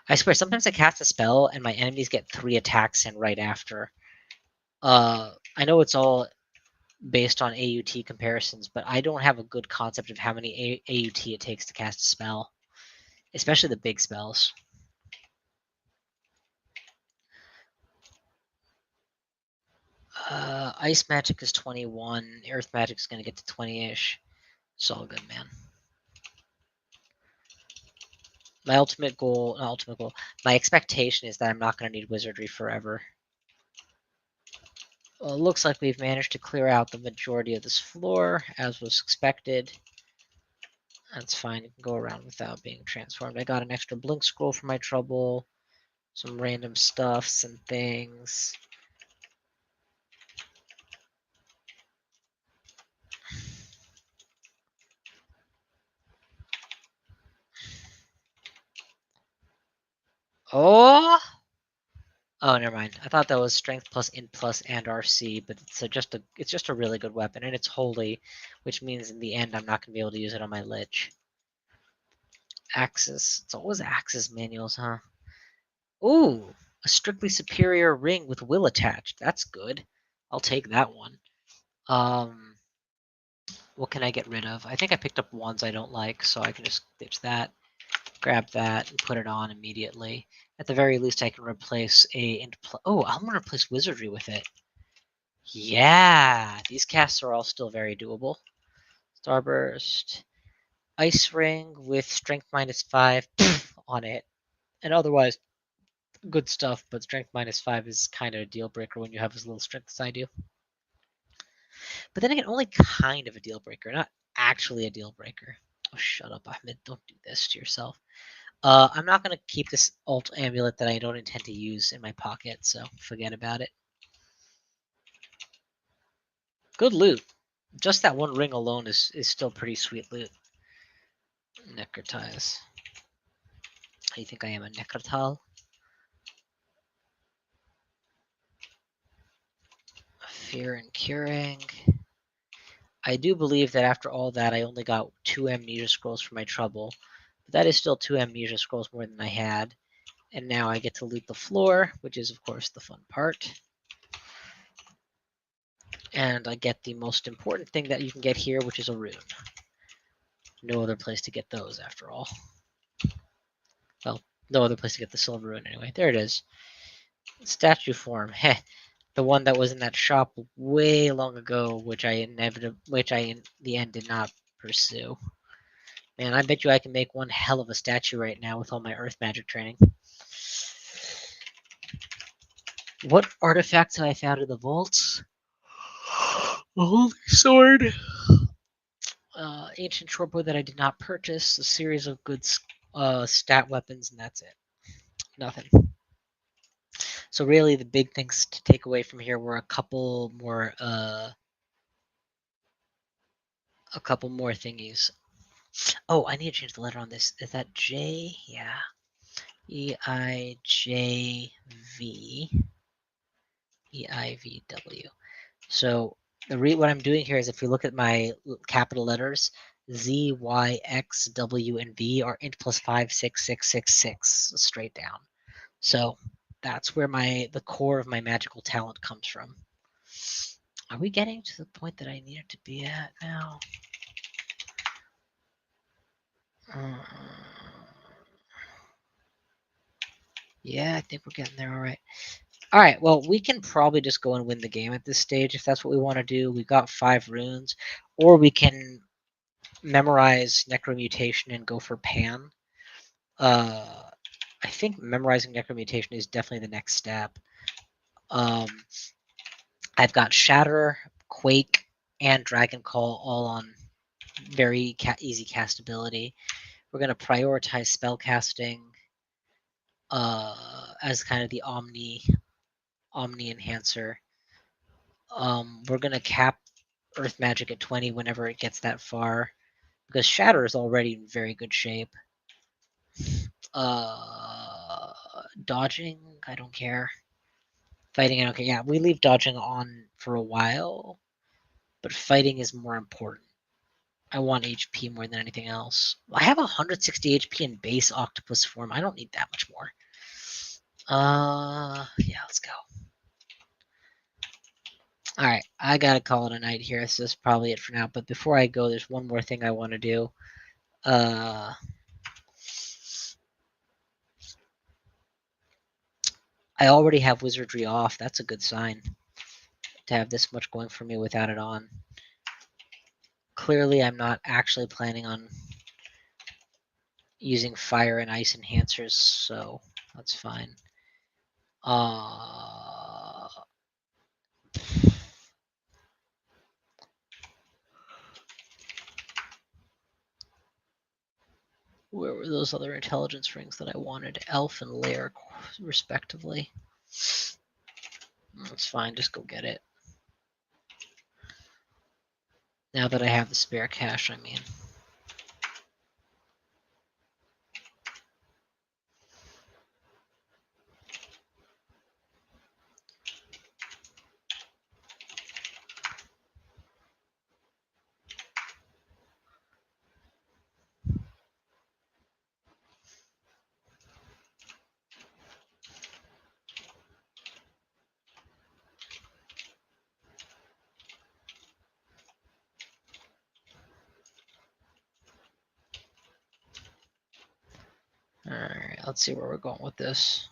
A: I swear, sometimes I cast a spell and my enemies get 3 attacks in right after. I know it's all based on AUT comparisons, but I don't have a good concept of how many AUT it takes to cast a spell, especially the big spells. Ice magic is 21. Earth magic is going to get to 20-ish. It's all good, man. My ultimate goal, not ultimate goal, my expectation is that I'm not going to need wizardry forever. Well, it looks like we've managed to clear out the majority of this floor, as was expected. That's fine, you can go around without being transformed. I got an extra blink scroll for my trouble, some random stuffs and things. Oh! Oh, never mind. I thought that was strength plus int plus and RC, but it's just a really good weapon, and it's holy, which means in the end I'm not gonna be able to use it on my lich. Axis. It's always Axis manuals, huh? Ooh, a strictly superior ring with will attached. That's good. I'll take that one. What can I get rid of? I think I picked up ones I don't like, so I can just ditch that. Grab that and put it on immediately. At the very least, I can replace oh, I'm gonna replace wizardry with it. Yeah, these casts are all still very doable. Starburst, Ice Ring with Strength -5 on it, and otherwise good stuff. But Strength -5 is kind of a deal breaker when you have as little strength as I do. But then again, only kind of a deal breaker, not actually a deal breaker. Oh, shut up, Ahmed! Don't do this to yourself. I'm not gonna keep this alt amulet that I don't intend to use in my pocket, so forget about it. Good loot. Just that one ring alone is still pretty sweet loot. Necrotize. How do you think I am, a necrotal? Fear and curing. I do believe that after all that, I only got 2 amnesia scrolls for my trouble. But that is still 2 amnesia scrolls more than I had. And now I get to loot the floor, which is, of course, the fun part. And I get the most important thing that you can get here, which is a rune. No other place to get those, after all. Well, no other place to get the silver rune, anyway. There it is. Statue form. Heh. The one that was in that shop way long ago, which I in the end did not pursue. Man, I bet you I can make one hell of a statue right now with all my earth magic training. What artifacts have I found in the vaults? A holy sword. Ancient shortbow that I did not purchase. A series of good stat weapons, and that's it. Nothing. So really, the big things to take away from here were a couple more thingies. Oh, I need to change the letter on this. Is that J? Yeah. EIJV. EIVW. So what I'm doing here is if you look at my capital letters, Z, Y, X, W, and V are int plus 5, 6, 6, 6, 6, straight down. So that's where the core of my magical talent comes from. Are we getting to the point that I need it to be at now? Yeah, I think we're getting there all right. All right, well, we can probably just go and win the game at this stage if that's what we want to do. We've got 5 runes, or we can memorize Necromutation and go for Pan. I think memorizing Necromutation is definitely the next step. I've got Shatter, Quake, and Dragon Call all on very easy castability. We're gonna prioritize spellcasting as kind of the omni enhancer. We're gonna cap Earth Magic at 20 whenever it gets that far, because Shatter is already in very good shape. Dodging, I don't care. Fighting, I don't care. Yeah, we leave dodging on for a while, but fighting is more important. I want HP more than anything else. I have 160 HP in base octopus form. I don't need that much more. Yeah, let's go. All right, I gotta call it a night here. This is probably it for now. But before I go, there's one more thing I want to do. I already have wizardry off. That's a good sign to have this much going for me without it on. Clearly, I'm not actually planning on using fire and ice enhancers, so that's fine. Where were those other intelligence rings that I wanted? Elf and Lair, respectively. That's fine, just go get it. Now that I have the spare cash, I mean. Alright, let's see where we're going with this.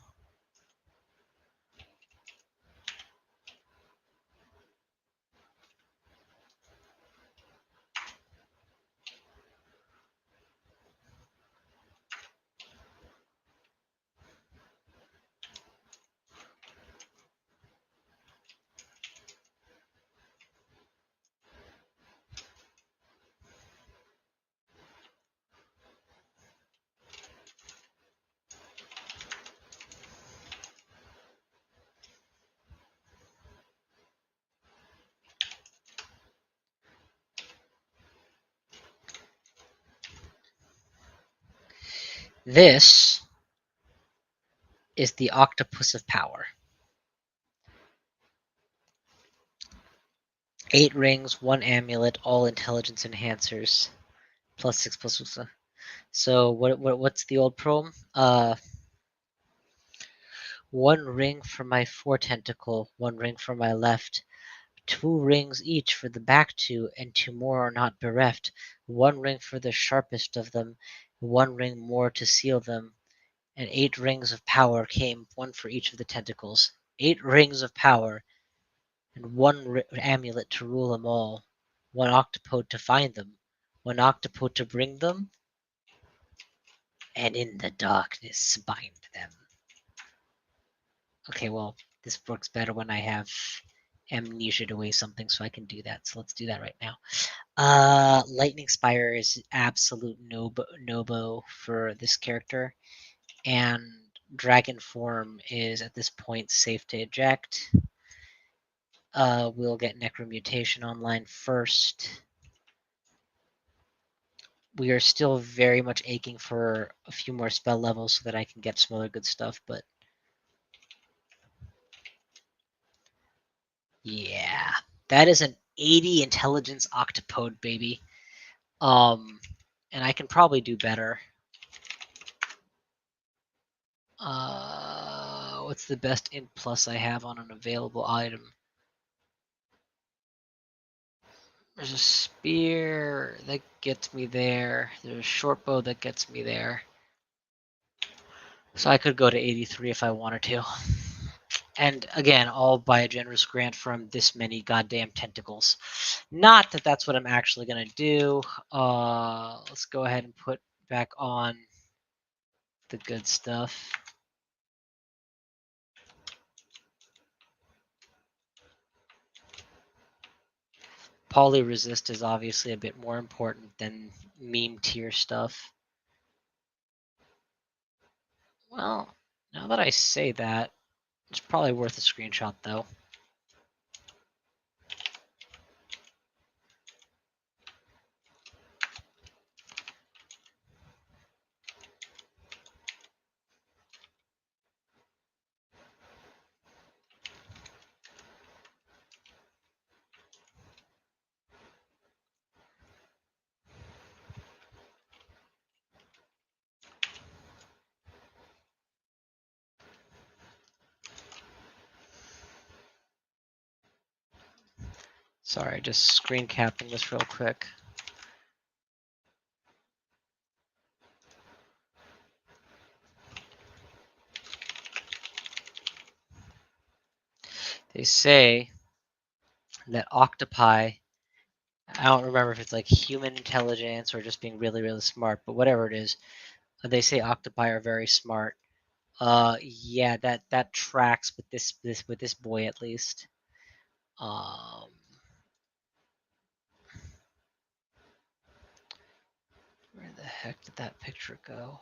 A: This is the Octopus of Power. 8 rings, 1 amulet, all intelligence enhancers. +6/+6. So what's the old prom? 1 ring for my fore tentacle, 1 ring for my left, 2 rings each for the back 2, and 2 more are not bereft. 1 ring for the sharpest of them, 1 ring more to seal them, and 8 rings of power came, 1 for each of the tentacles. 8 rings of power, and 1 amulet to rule them all, 1 octopode to find them, 1 octopode to bring them, and in the darkness bind them. Okay, well, this works better when I have amnesia to weigh something, so I can do that. So let's do that right now. Lightning Spire is absolute no-bo for this character, and Dragon Form is at this point safe to eject. We'll get Necromutation online first. We are still very much aching for a few more spell levels so that I can get some other good stuff, but yeah, that is an 80 intelligence octopode, baby. And I can probably do better. What's the best int plus I have on an available item? There's a spear that gets me there. There's a short bow that gets me there. So I could go to 83 if I wanted to. And again, all by a generous grant from this many goddamn tentacles. Not that that's what I'm actually gonna do. Let's go ahead and put back on the good stuff. Poly resist is obviously a bit more important than meme tier stuff. Well, now that I say that, it's probably worth a screenshot though. Sorry, just screen capping this real quick. They say that octopi, I don't remember if it's like human intelligence or just being really, really smart, but whatever it is, they say octopi are very smart. Yeah, that tracks with this boy at least. Um, where the heck did that picture go?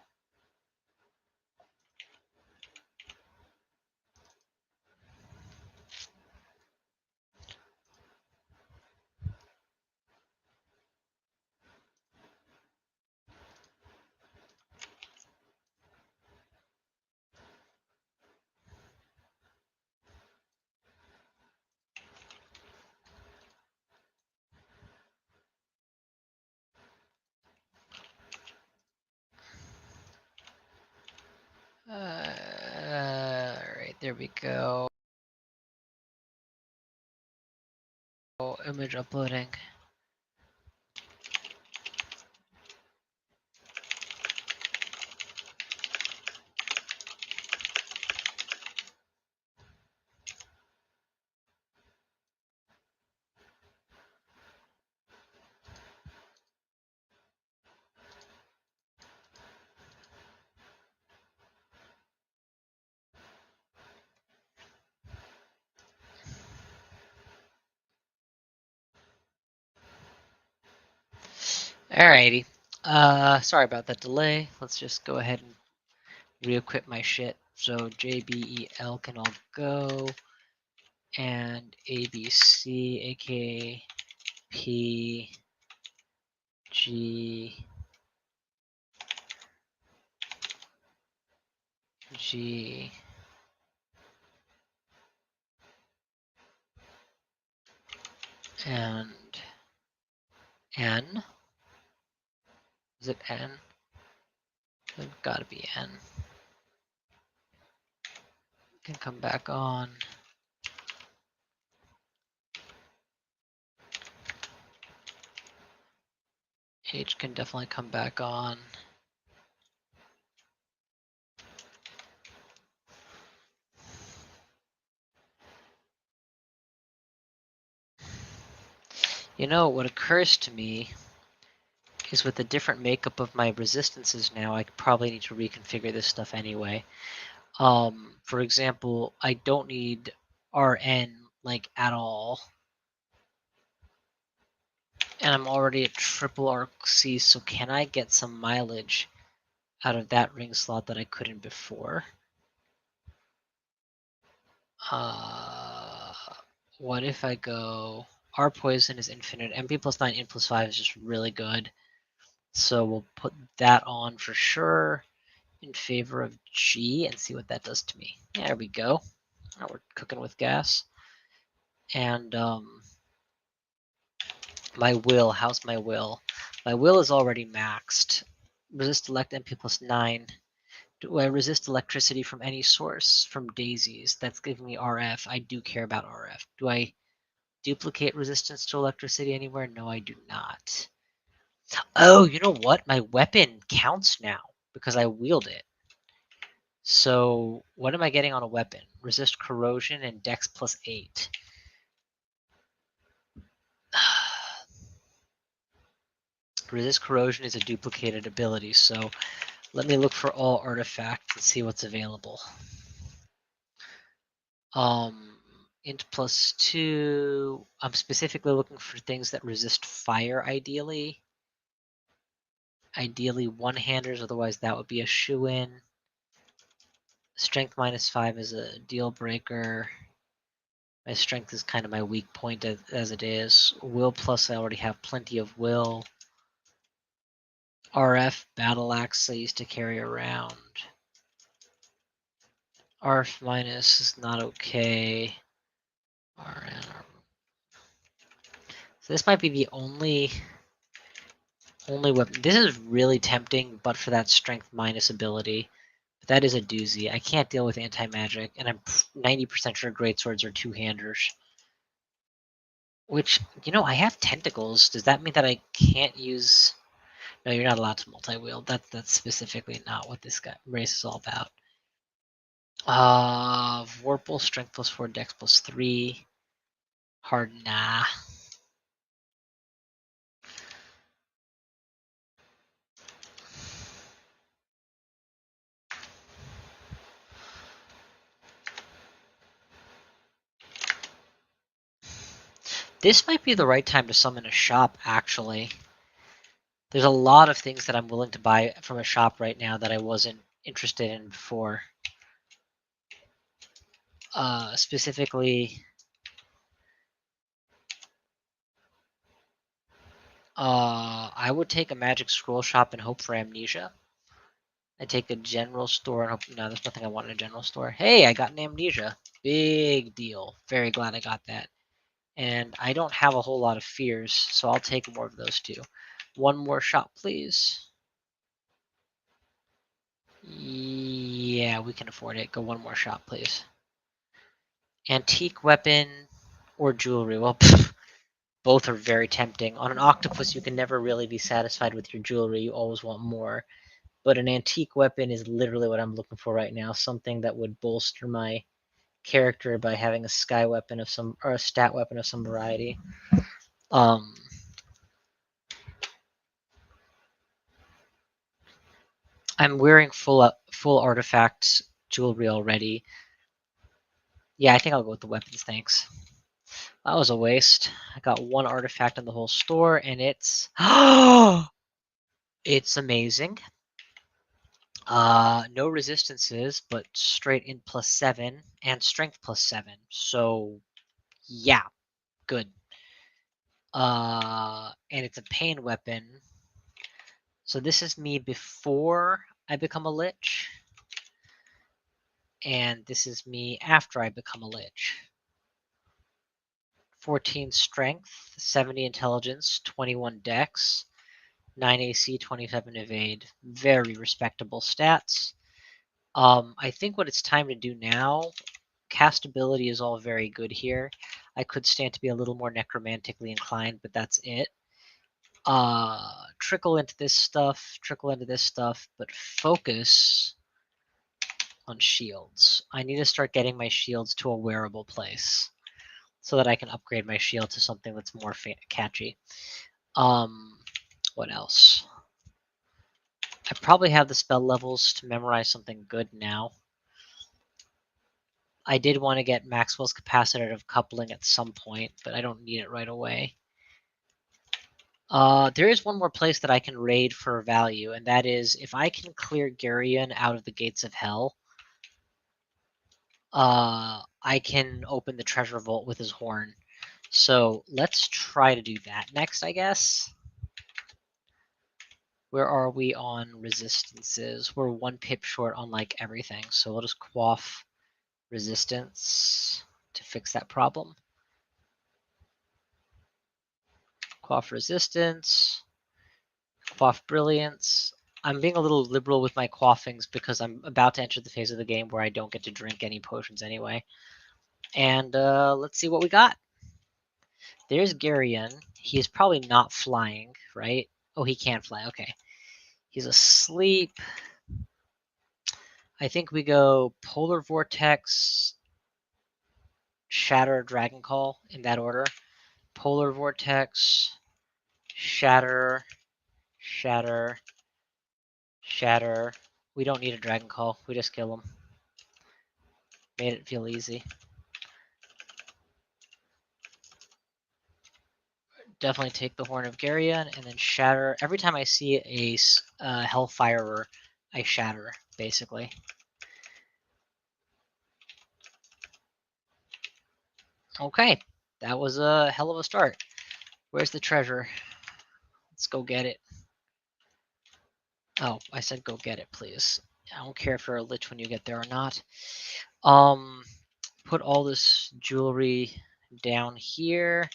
A: Alright, there we go. Image uploading. Alrighty. Sorry about that delay. Let's just go ahead and re-equip my shit. So JBEL can all go, and ABC, aka P, G, G, and N. Is it N? It's gotta be N. Can come back on. H can definitely come back on. You know, what occurs to me is with the different makeup of my resistances now, I probably need to reconfigure this stuff anyway. For example, I don't need RN like at all. And I'm already at triple RC, so can I get some mileage out of that ring slot that I couldn't before? What if I go... R poison is infinite. MP plus 9, in plus 5 is just really good. So we'll put that on for sure in favor of G and see what that does to me. There we go. Now we're cooking with gas. And my will, how's my will? My will is already maxed. Resist elect MP plus 9. Do I resist electricity from any source? From daisies. That's giving me RF. I do care about RF. Do I duplicate resistance to electricity anywhere? No, I do not. Oh, you know what? My weapon counts now because I wield it. So what am I getting on a weapon? Resist corrosion and dex plus 8. Resist corrosion is a duplicated ability, so let me look for all artifacts and see what's available. Int plus 2. I'm specifically looking for things that resist fire, ideally. Ideally one-handers, otherwise that would be a shoe-in. Strength -5 is a deal breaker. My strength is kind of my weak point as it is. Will plus, I already have plenty of will. RF, battle axe I used to carry around. RF minus is not okay. RN. So this might be the only weapon. This is really tempting, but for that strength minus ability. But that is a doozy. I can't deal with anti-magic, and I'm 90% sure greatswords are two-handers. Which, I have tentacles. Does that mean that I can't use... No, you're not allowed to multi-wield. That's specifically not what this race is all about. Vorpal, strength +4, dex +3. Hard, nah. This might be the right time to summon a shop, actually. There's a lot of things that I'm willing to buy from a shop right now that I wasn't interested in before. Specifically, I would take a magic scroll shop and hope for amnesia. I take a general store and hope... No, there's nothing I want in a general store. Hey, I got an amnesia. Big deal. Very glad I got that. And I don't have a whole lot of fears, so I'll take more of those too. One more shop, please. Yeah, we can afford it. Go one more shop, please. Antique weapon or jewelry. Well, both are very tempting. On an octopus, you can never really be satisfied with your jewelry. You always want more. But an antique weapon is literally what I'm looking for right now. Something that would bolster my character by having a sky weapon of some, or a stat weapon of some variety. I'm wearing full artifact jewelry already. Yeah, I think I'll go with the weapons, thanks. That was a waste. I got one artifact in the whole store, and it's... it's amazing. No resistances, but straight in +7, and strength +7. So, yeah, good. And it's a pain weapon. So this is me before I become a lich. And this is me after I become a lich. 14 strength, 70 intelligence, 21 dex, 9 AC, 27 evade. Very respectable stats. I think what it's time to do now, castability is all very good here. I could stand to be a little more necromantically inclined, but that's it. Trickle into this stuff, but focus on shields. I need to start getting my shields to a wearable place so that I can upgrade my shield to something that's more catchy. What else? I probably have the spell levels to memorize something good now. I did want to get Maxwell's capacitive coupling at some point, but I don't need it right away. There is one more place that I can raid for value, and that is if I can clear Garion out of the gates of hell, I can open the treasure vault with his horn. So let's try to do that next, I guess. Where are we on resistances? We're 1 pip short on like everything, so we'll just quaff resistance to fix that problem. Quaff resistance, quaff brilliance. I'm being a little liberal with my quaffings because I'm about to enter the phase of the game where I don't get to drink any potions anyway. And let's see what we got. There's Garion. He is probably not flying, right? Oh, he can fly. Okay. He's asleep. I think we go Polar Vortex, Shatter, Dragon Call in that order. Polar Vortex, Shatter, Shatter, Shatter. We don't need a Dragon Call. We just kill him. Made it feel easy. Definitely take the Horn of Garion and then Shatter. Every time I see a Hellfirer, I Shatter, basically. Okay, that was a hell of a start. Where's the treasure? Let's go get it. Oh, I said go get it, please. I don't care if you're a lich when you get there or not. Put all this jewelry down here.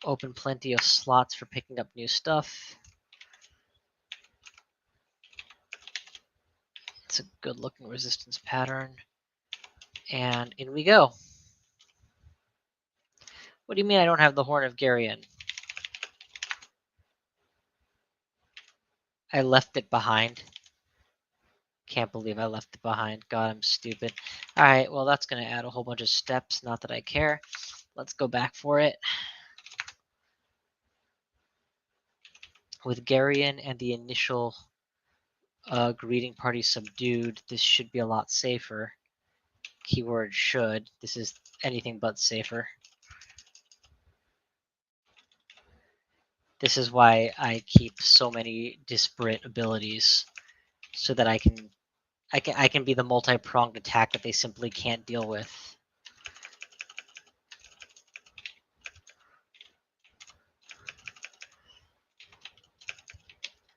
A: Open plenty of slots for picking up new stuff. It's a good looking resistance pattern. And in we go. What do you mean I don't have the Horn of Geryon? I left it behind. Can't believe I left it behind. God, I'm stupid. Alright, well that's going to add a whole bunch of steps. Not that I care. Let's go back for it. With Geryon and the initial greeting party subdued, this should be a lot safer. Keyword should. This is anything but safer. This is why I keep so many disparate abilities, so that I can be the multi-pronged attack that they simply can't deal with.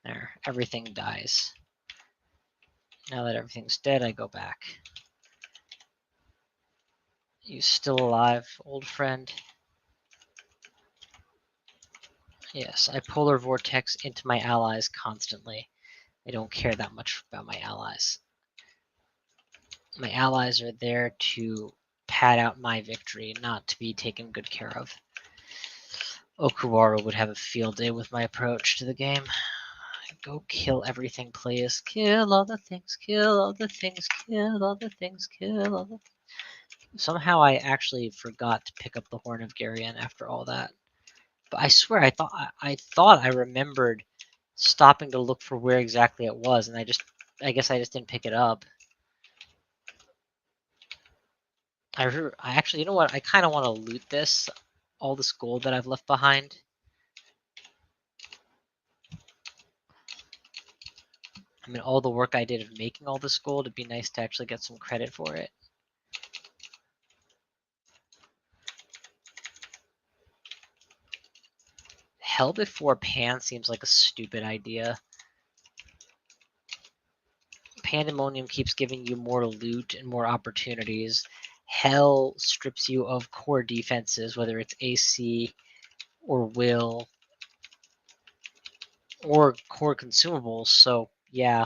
A: There, everything dies. Now that everything's dead, I go back. You still alive, old friend? Yes, I polar vortex into my allies constantly. I don't care that much about my allies. My allies are there to pad out my victory, not to be taken good care of. Okuwara would have a field day with my approach to the game. Go kill everything, please. Kill all the things, kill all the things, kill all the things, kill all the things. Somehow I actually forgot to pick up the Horn of Geryon after all that. But I swear I thought I remembered stopping to look for where exactly it was, and I guess I just didn't pick it up. I actually, you know what? I kind of want to loot this, all this gold that I've left behind. I mean, all the work I did of making all this gold, it'd be nice to actually get some credit for it. Hell before Pan seems like a stupid idea. Pandemonium keeps giving you more loot and more opportunities. Hell strips you of core defenses, whether it's AC or will or core consumables. So yeah,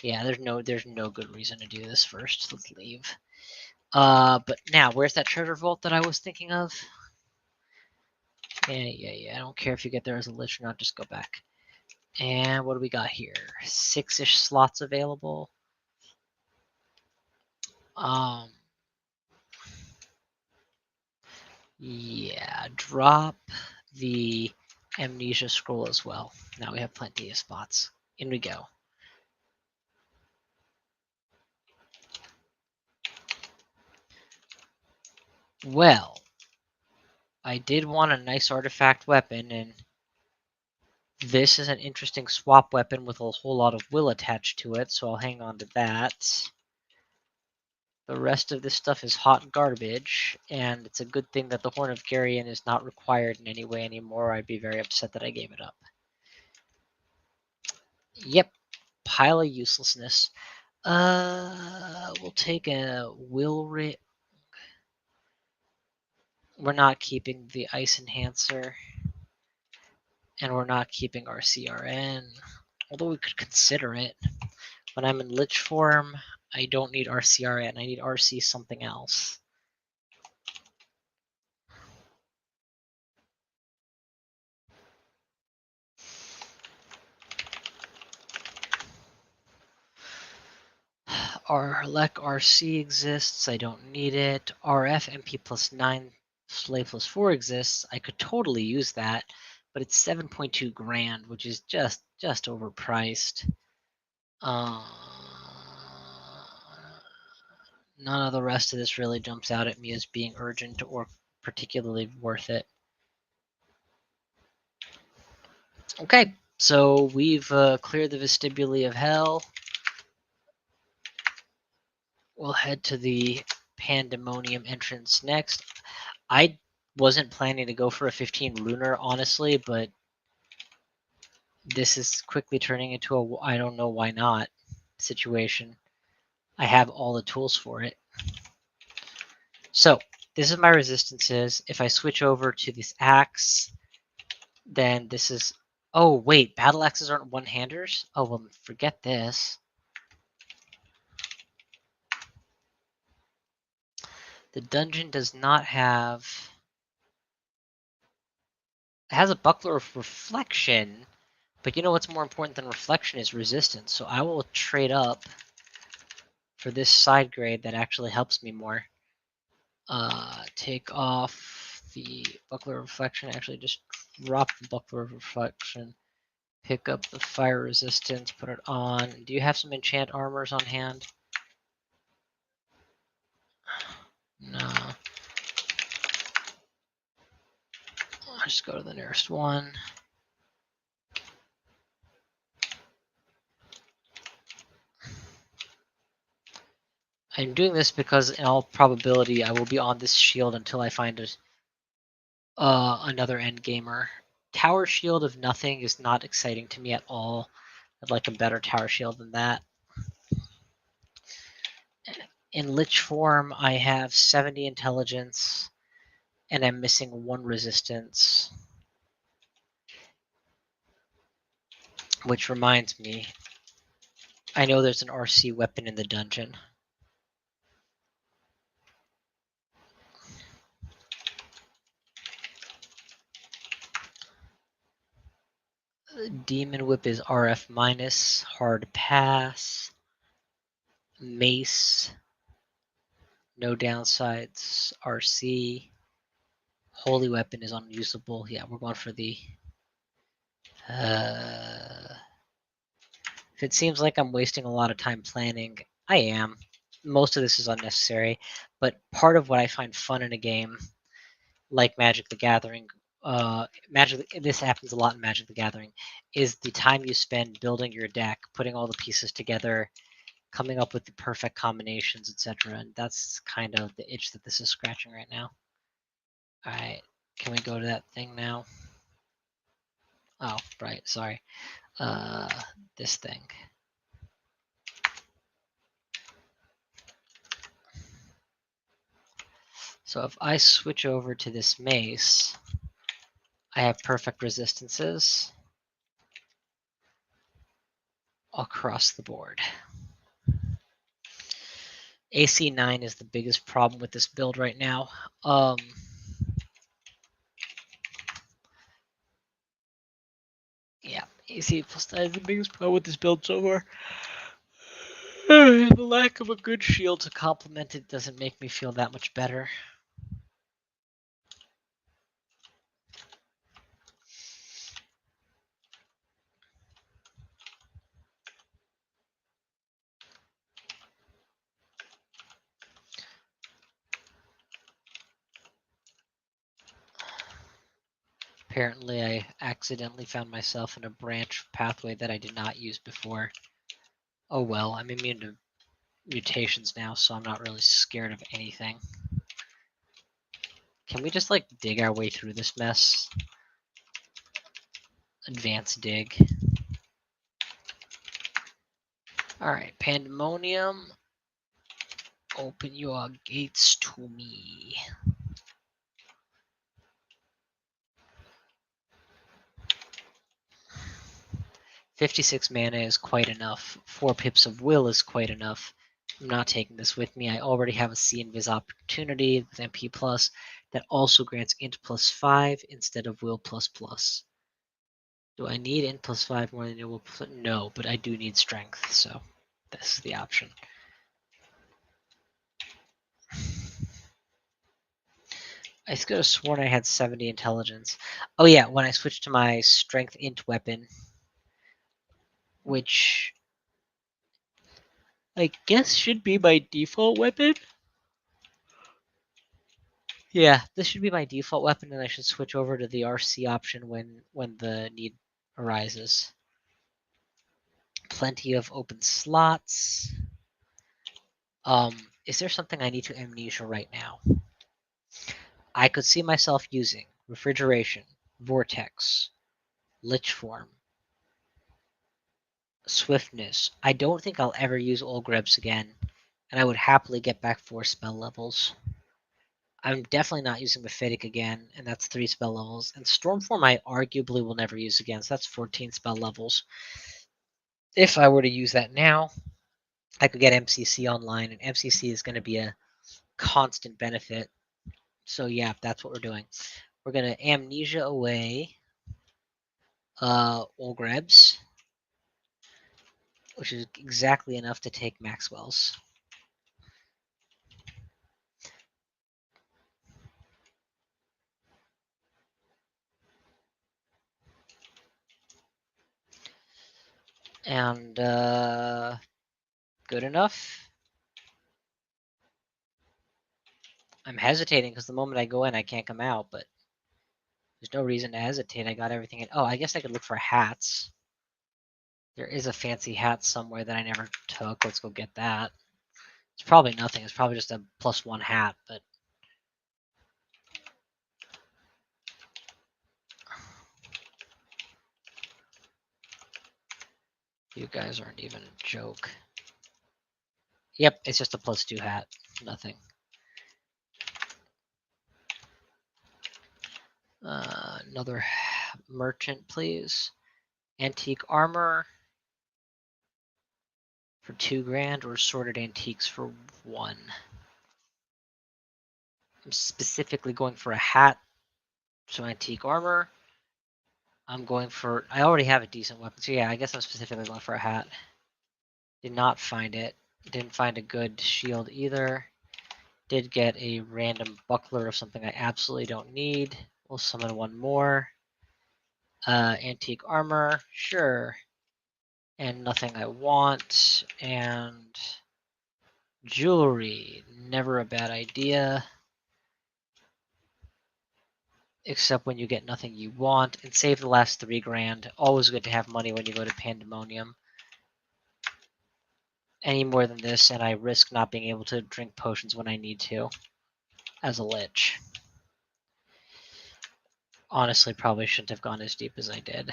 A: there's no good reason to do this first. Let's leave. But now, where's that treasure vault that I was thinking of? Yeah. I don't care if you get there as a lich or not. Just go back. And what do we got here? 6-ish slots available. Yeah, drop the amnesia scroll as well. Now we have plenty of spots. In we go. Well, I did want a nice artifact weapon, and this is an interesting swap weapon with a whole lot of will attached to it, so I'll hang on to that. The rest of this stuff is hot garbage, and it's a good thing that the Horn of Geryon is not required in any way anymore. I'd be very upset that I gave it up. Yep, pile of uselessness. We'll take a will ring. We're not keeping the ice enhancer, and we're not keeping our CRN, although we could consider it. When I'm in lich form, I don't need RCRN, I need RC something else. Our LEC RC exists, I don't need it. RF MP plus 9 Slave plus 4 exists, I could totally use that, but it's 7.2 grand, which is just overpriced. None of the rest of this really jumps out at me as being urgent or particularly worth it. Okay, so we've cleared the vestibuli of hell. We'll head to the Pandemonium entrance next. I wasn't planning to go for a 15 lunar, honestly, but this is quickly turning into a I don't know why not situation. I have all the tools for it. So this is my resistances. If I switch over to this axe, then this is... Oh, wait, battle axes aren't one-handers? Oh, well, forget this. The dungeon does not have... It has a buckler of reflection, but you know what's more important than reflection is resistance. So I will trade up for this side grade that actually helps me more. Take off the buckler of reflection. Actually, just drop the buckler of reflection. Pick up the fire resistance. Put it on. Do you have some enchant armors on hand? No. I'll just go to the nearest one. I'm doing this because in all probability I will be on this shield until I find another end gamer. Tower shield of nothing is not exciting to me at all. I'd like a better tower shield than that. In lich form, I have 70 intelligence, and I'm missing 1 resistance. Which reminds me, I know there's an RC weapon in the dungeon. Demon Whip is RF minus, hard pass, mace, no downsides, RC, holy weapon is unusable. Yeah, we're going for the... If it seems like I'm wasting a lot of time planning, I am. Most of this is unnecessary, but part of what I find fun in a game like Magic the Gathering, this happens a lot in Magic the Gathering, is the time you spend building your deck, putting all the pieces together, coming up with the perfect combinations, etc. And that's kind of the itch that this is scratching right now. All right, can we go to that thing now? Oh, right, sorry. This thing. So if I switch over to this mace, I have perfect resistances across the board. AC 9 is the biggest problem with this build right now. Yeah, AC plus 9 is the biggest problem with this build so far. The lack of a good shield to complement it doesn't make me feel that much better. Apparently, I accidentally found myself in a branch pathway that I did not use before. Oh well, I'm immune to mutations now, so I'm not really scared of anything. Can we just, like, dig our way through this mess? Advanced dig. Alright, Pandemonium. Open your gates to me. "56 mana is quite enough. 4 pips of will is quite enough. I'm not taking this with me. I already have a See Invis opportunity with MP plus that also grants int plus 5 instead of will plus plus. Do I need int plus 5 more than will plus? No, but I do need strength, so this is the option. I could have sworn I had 70 intelligence. Oh yeah, when I switched to my strength int weapon, which I guess should be my default weapon. Yeah, this should be my default weapon, and I should switch over to the RC option when the need arises. Plenty of open slots. Is there something I need to amnesia right now? I could see myself using refrigeration, vortex, lich form, swiftness. I don't think I'll ever use Olgrebs again, and I would happily get back 4 spell levels. I'm definitely not using Mephitic again, and that's 3 spell levels. And Stormform I arguably will never use again, so that's 14 spell levels. If I were to use that now, I could get MCC online, and MCC is going to be a constant benefit. So yeah, that's what we're doing. We're going to amnesia away Olgrebs, which is exactly enough to take Maxwell's. And good enough. I'm hesitating because the moment I go in, I can't come out, but there's no reason to hesitate. I got everything in. Oh, I guess I could look for hats. There is a fancy hat somewhere that I never took. Let's go get that. It's probably nothing. It's probably just a +1 hat, but you guys aren't even a joke. Yep, it's just a +2 hat. Nothing. Another merchant, please. Antique armor for 2 grand, or assorted antiques for 1. I'm specifically going for a hat, so antique armor. I'm going for. I already have a decent weapon, so yeah, I guess I'm specifically going for a hat. Did not find it. Didn't find a good shield either. Did get a random buckler of something I absolutely don't need. We'll summon 1 more. Antique armor, sure. And nothing I want. And jewelry, never a bad idea. Except when you get nothing you want. And save the last 3 grand. Always good to have money when you go to Pandemonium. Any more than this, and I risk not being able to drink potions when I need to. As a lich. Honestly, probably shouldn't have gone as deep as I did.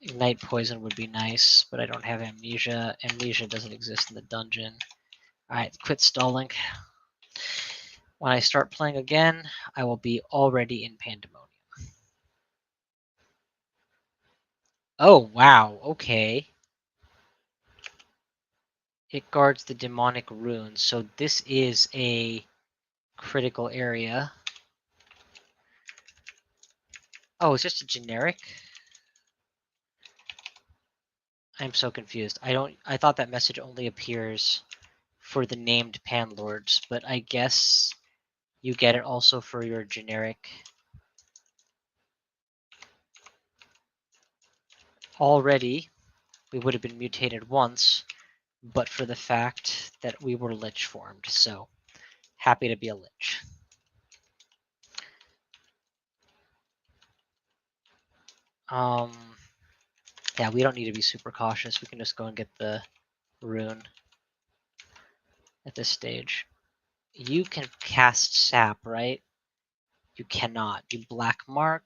A: Ignite poison would be nice, but I don't have amnesia. Amnesia doesn't exist in the dungeon. Alright, quit stalling. When I start playing again, I will be already in Pandemonium. Oh, wow, okay. It guards the demonic runes, so this is a critical area. Oh, it's just a generic? I'm so confused. I thought that message only appears for the named Panlords, but I guess you get it also for your generic. Already, we would have been mutated once, but for the fact that we were lich formed, so happy to be a lich. Yeah, we don't need to be super cautious. We can just go and get the rune at this stage. You can cast sap, right? You cannot. You black mark.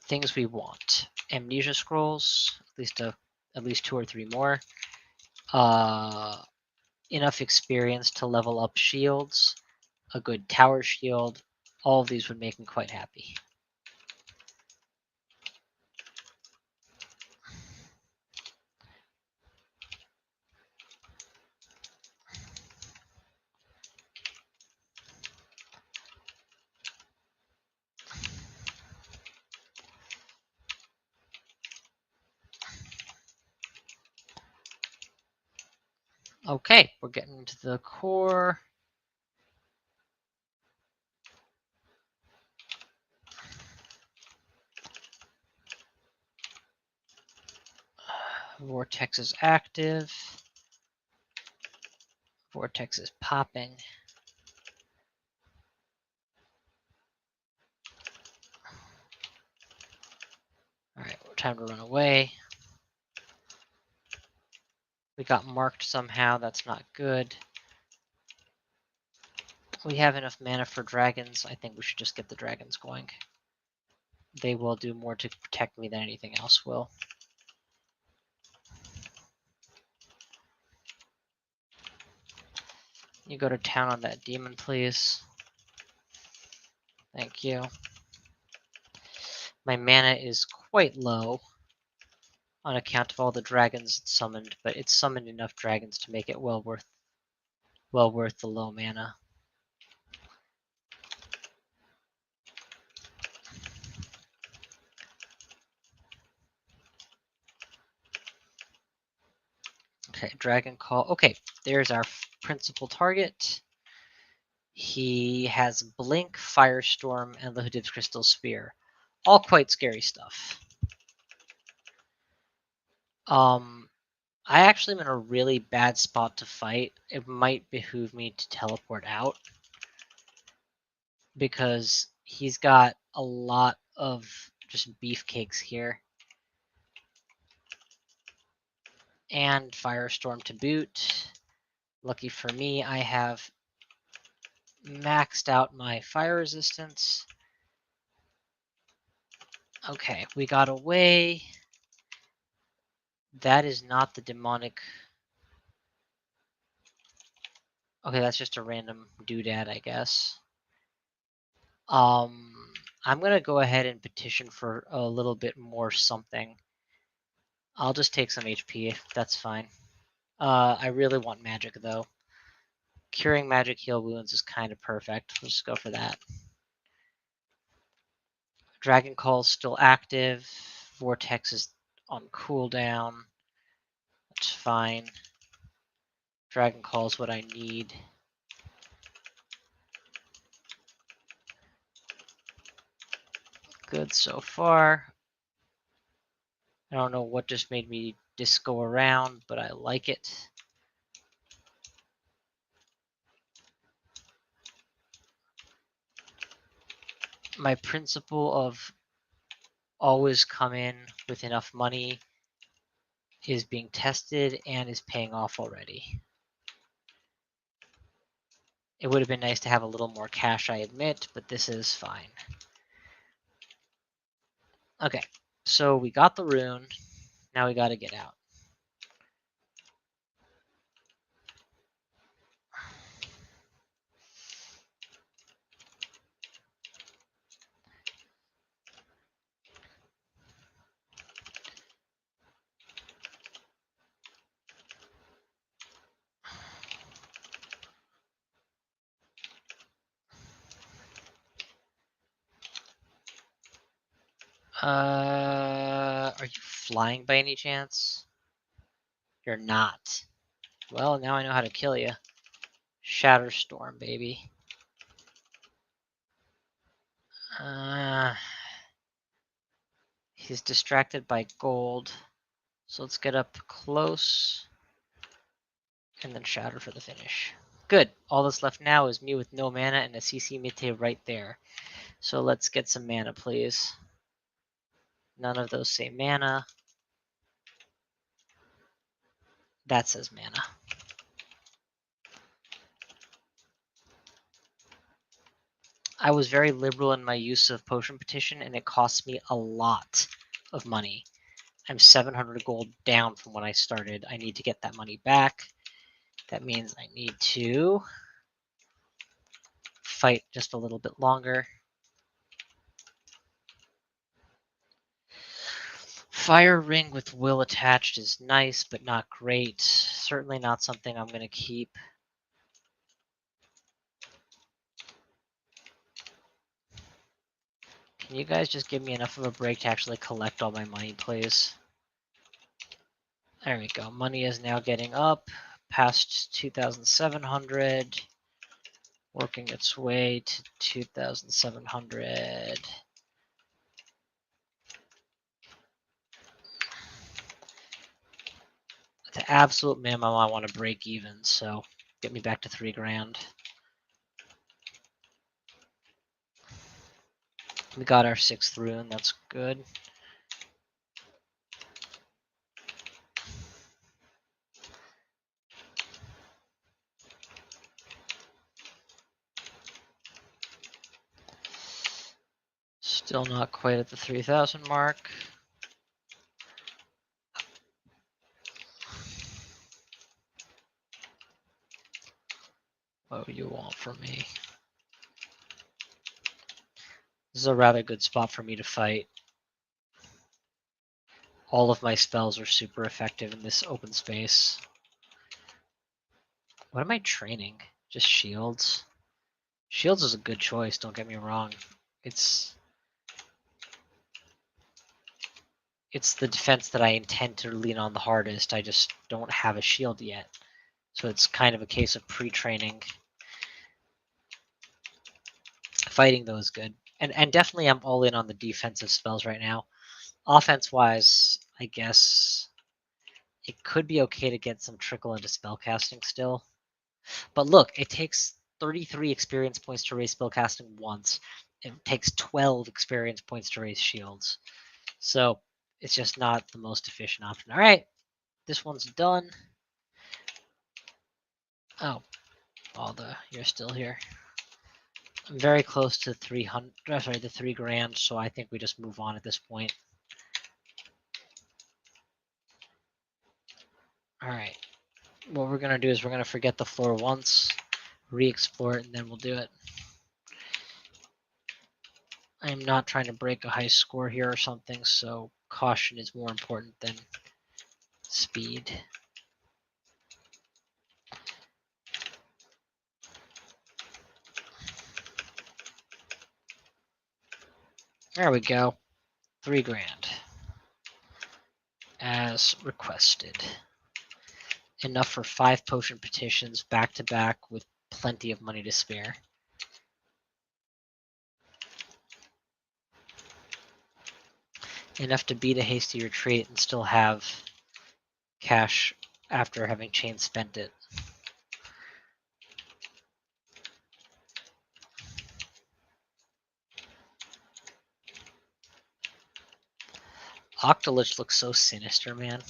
A: Things we want: amnesia scrolls, at least 2 or 3 more. Enough experience to level up shields, a good tower shield. All of these would make me quite happy. Okay, we're getting into the core. Vortex is active. Vortex is popping. Alright, time to run away. We got marked somehow, that's not good. We have enough mana for dragons. I think we should just get the dragons going. They will do more to protect me than anything else will. You go to town on that demon, please. Thank you. My mana is quite low on account of all the dragons it summoned, but it summoned enough dragons to make it well worth the low mana. Okay, Dragon Call. Okay, there's our principal target. He has Blink, Firestorm, and Lahudiv's Crystal Spear. All quite scary stuff. I actually am in a really bad spot to fight. It might behoove me to teleport out, because he's got a lot of just beefcakes here. And Firestorm to boot. Lucky for me, I have maxed out my fire resistance. Okay, we got away. That is not the demonic. Okay, that's just a random doodad, I guess. I'm gonna go ahead and petition for a little bit more something. I'll just take some HP, that's fine. I really want magic though. Curing magic heal wounds is kind of perfect. Let's just go for that. Dragon Call's still active. Vortex is on cooldown. That's fine. Dragon Call's what I need. Good so far. I don't know what just made me disco around, but I like it. My principle of always come in with enough money is being tested and is paying off already. It would have been nice to have a little more cash, I admit, but this is fine. Okay, so we got the rune. Now we gotta get out. Are you flying by any chance? You're not. Well, now I know how to kill you. Shatterstorm, baby. He's distracted by gold. So let's get up close. And then Shatter for the finish. Good. All that's left now is me with no mana and a CC Mite right there. So let's get some mana, please. None of those say mana. That says mana. I was very liberal in my use of Potion Petition, and it cost me a lot of money. I'm 700 gold down from when I started. I need to get that money back. That means I need to fight just a little bit longer. Fire Ring with Will attached is nice, but not great. Certainly not something I'm going to keep. Can you guys just give me enough of a break to actually collect all my money, please? There we go. Money is now getting up past 2,700. Working its way to 2,700. The absolute minimum, I want to break even, so Get me back to 3 grand. We got our 6th rune, that's good. Still not quite at the 3,000 mark. What do you want from me? This is a rather good spot for me to fight. All of my spells are super effective in this open space. What am I training? Just shields? Shields is a good choice, don't get me wrong. It's the defense that I intend to lean on the hardest. I just don't have a shield yet. So it's kind of a case of pre-training. Fighting though is good. And definitely I'm all in on the defensive spells right now. Offense-wise, I guess it could be okay to get some trickle into spellcasting still. But look, it takes 33 experience points to raise spellcasting once. It takes 12 experience points to raise shields. So it's just not the most efficient option. All right, this one's done. Oh, you're still here. I'm very close to 300. Sorry, the 3 grand. So I think we just move on at this point. All right. What we're gonna do is we're gonna forget the floor once, re-explore it, and then we'll do it. I am not trying to break a high score here or something, so caution is more important than speed. There we go. 3 grand. As requested. Enough for 5 potion petitions back to back with plenty of money to spare. Enough to beat a hasty retreat and still have cash after having chain spent it. Octolich looks so sinister, man.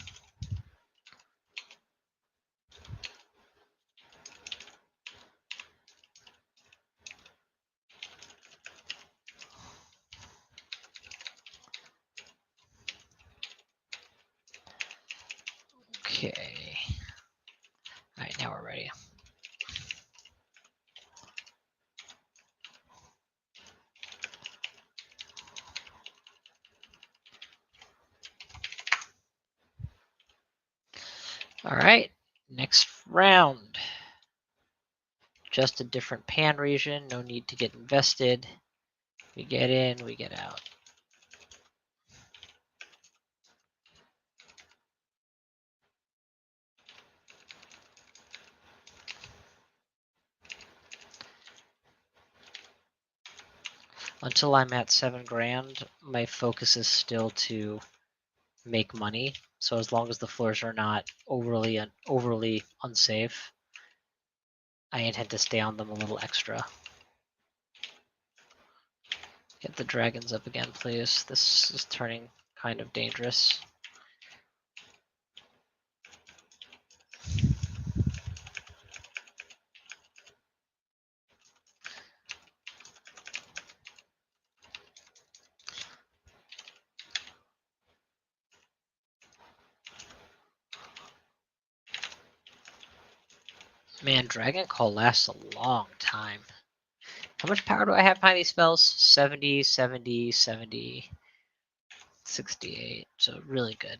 A: Okay. Alright, now we're ready. Alright, next round. Just a different pan region, no need to get invested. We get in, we get out. Until I'm at 7 grand, my focus is still to make money. So as long as the floors are not overly unsafe, I intend to stay on them a little extra. Get the dragons up again, please. This is turning kind of dangerous. Man, Dragon Call lasts a long time. How much power do I have behind these spells? 70, 70, 70, 68. So really good.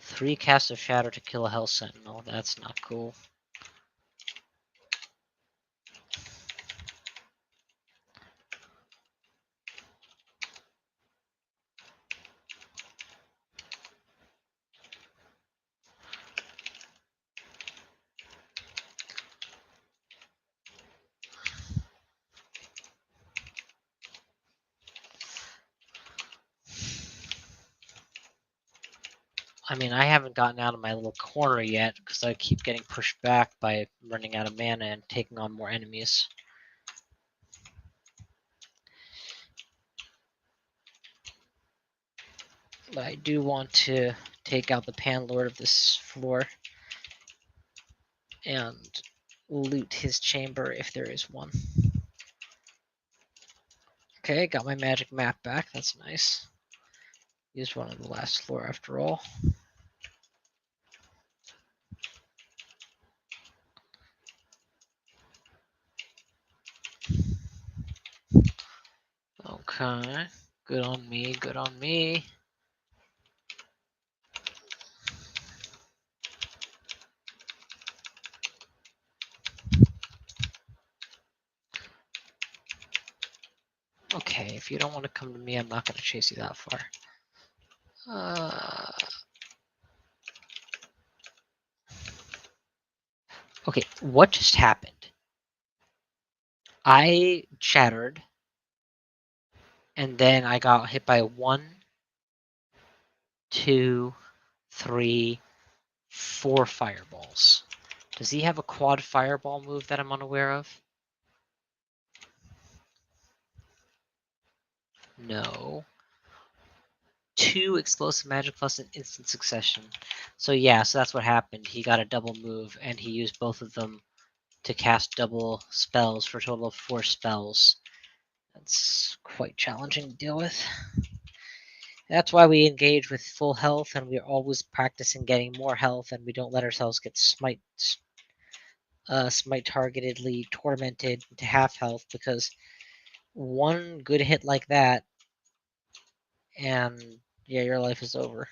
A: Three casts of Shatter to kill a Hell Sentinel. That's not cool. I mean, I haven't gotten out of my little corner yet because I keep getting pushed back by running out of mana and taking on more enemies. But I do want to take out the Panlord of this floor and loot his chamber if there is one. Okay, got my magic map back. That's nice. Used one on the last floor after all. Okay, good on me, good on me. Okay, if you don't want to come to me, I'm not going to chase you that far. Okay, what just happened? I chattered, and then I got hit by 1, 2, 3, 4 fireballs. Does he have a quad fireball move that I'm unaware of? No. 2 explosive magic plus an instant succession. So yeah, so that's what happened. He got a double move, and he used both of them to cast double spells for a total of 4 spells. That's quite challenging to deal with. That's why we engage with full health, and we're always practicing getting more health, and we don't let ourselves get smite targetedly tormented to half health, because one good hit like that, and yeah, your life is over.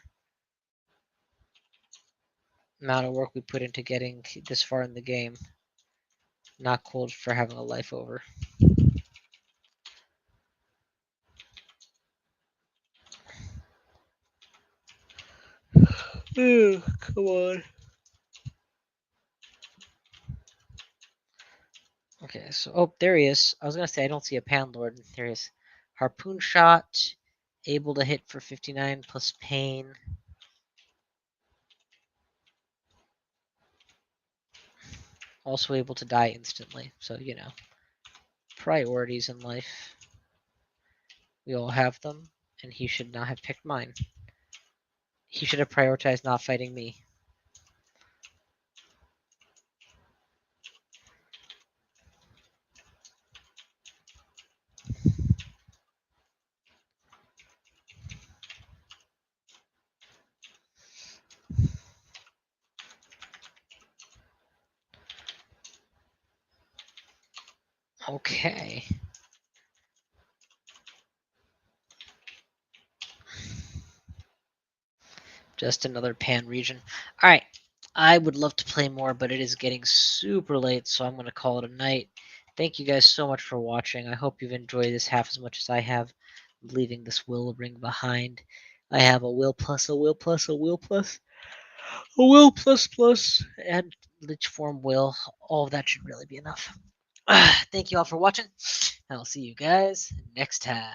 A: Amount of work we put into getting this far in the game. Not cool for having a life over. Oh, come on. Okay, so oh, there he is. I was gonna say I don't see a Panlord. There he is. Harpoon shot, able to hit for 59 plus pain. Also able to die instantly. So you know, priorities in life. We all have them, and he should not have picked mine. He should have prioritized not fighting me. Okay. Just another pan region. All right. I would love to play more, but it is getting super late, so I'm going to call it a night. Thank you guys so much for watching. I hope you've enjoyed this half as much as I have, leaving this will ring behind. I have a will plus, a will plus, a will plus, a will plus plus, and Lich Form will. All of that should really be enough. Thank you all for watching, and I'll see you guys next time.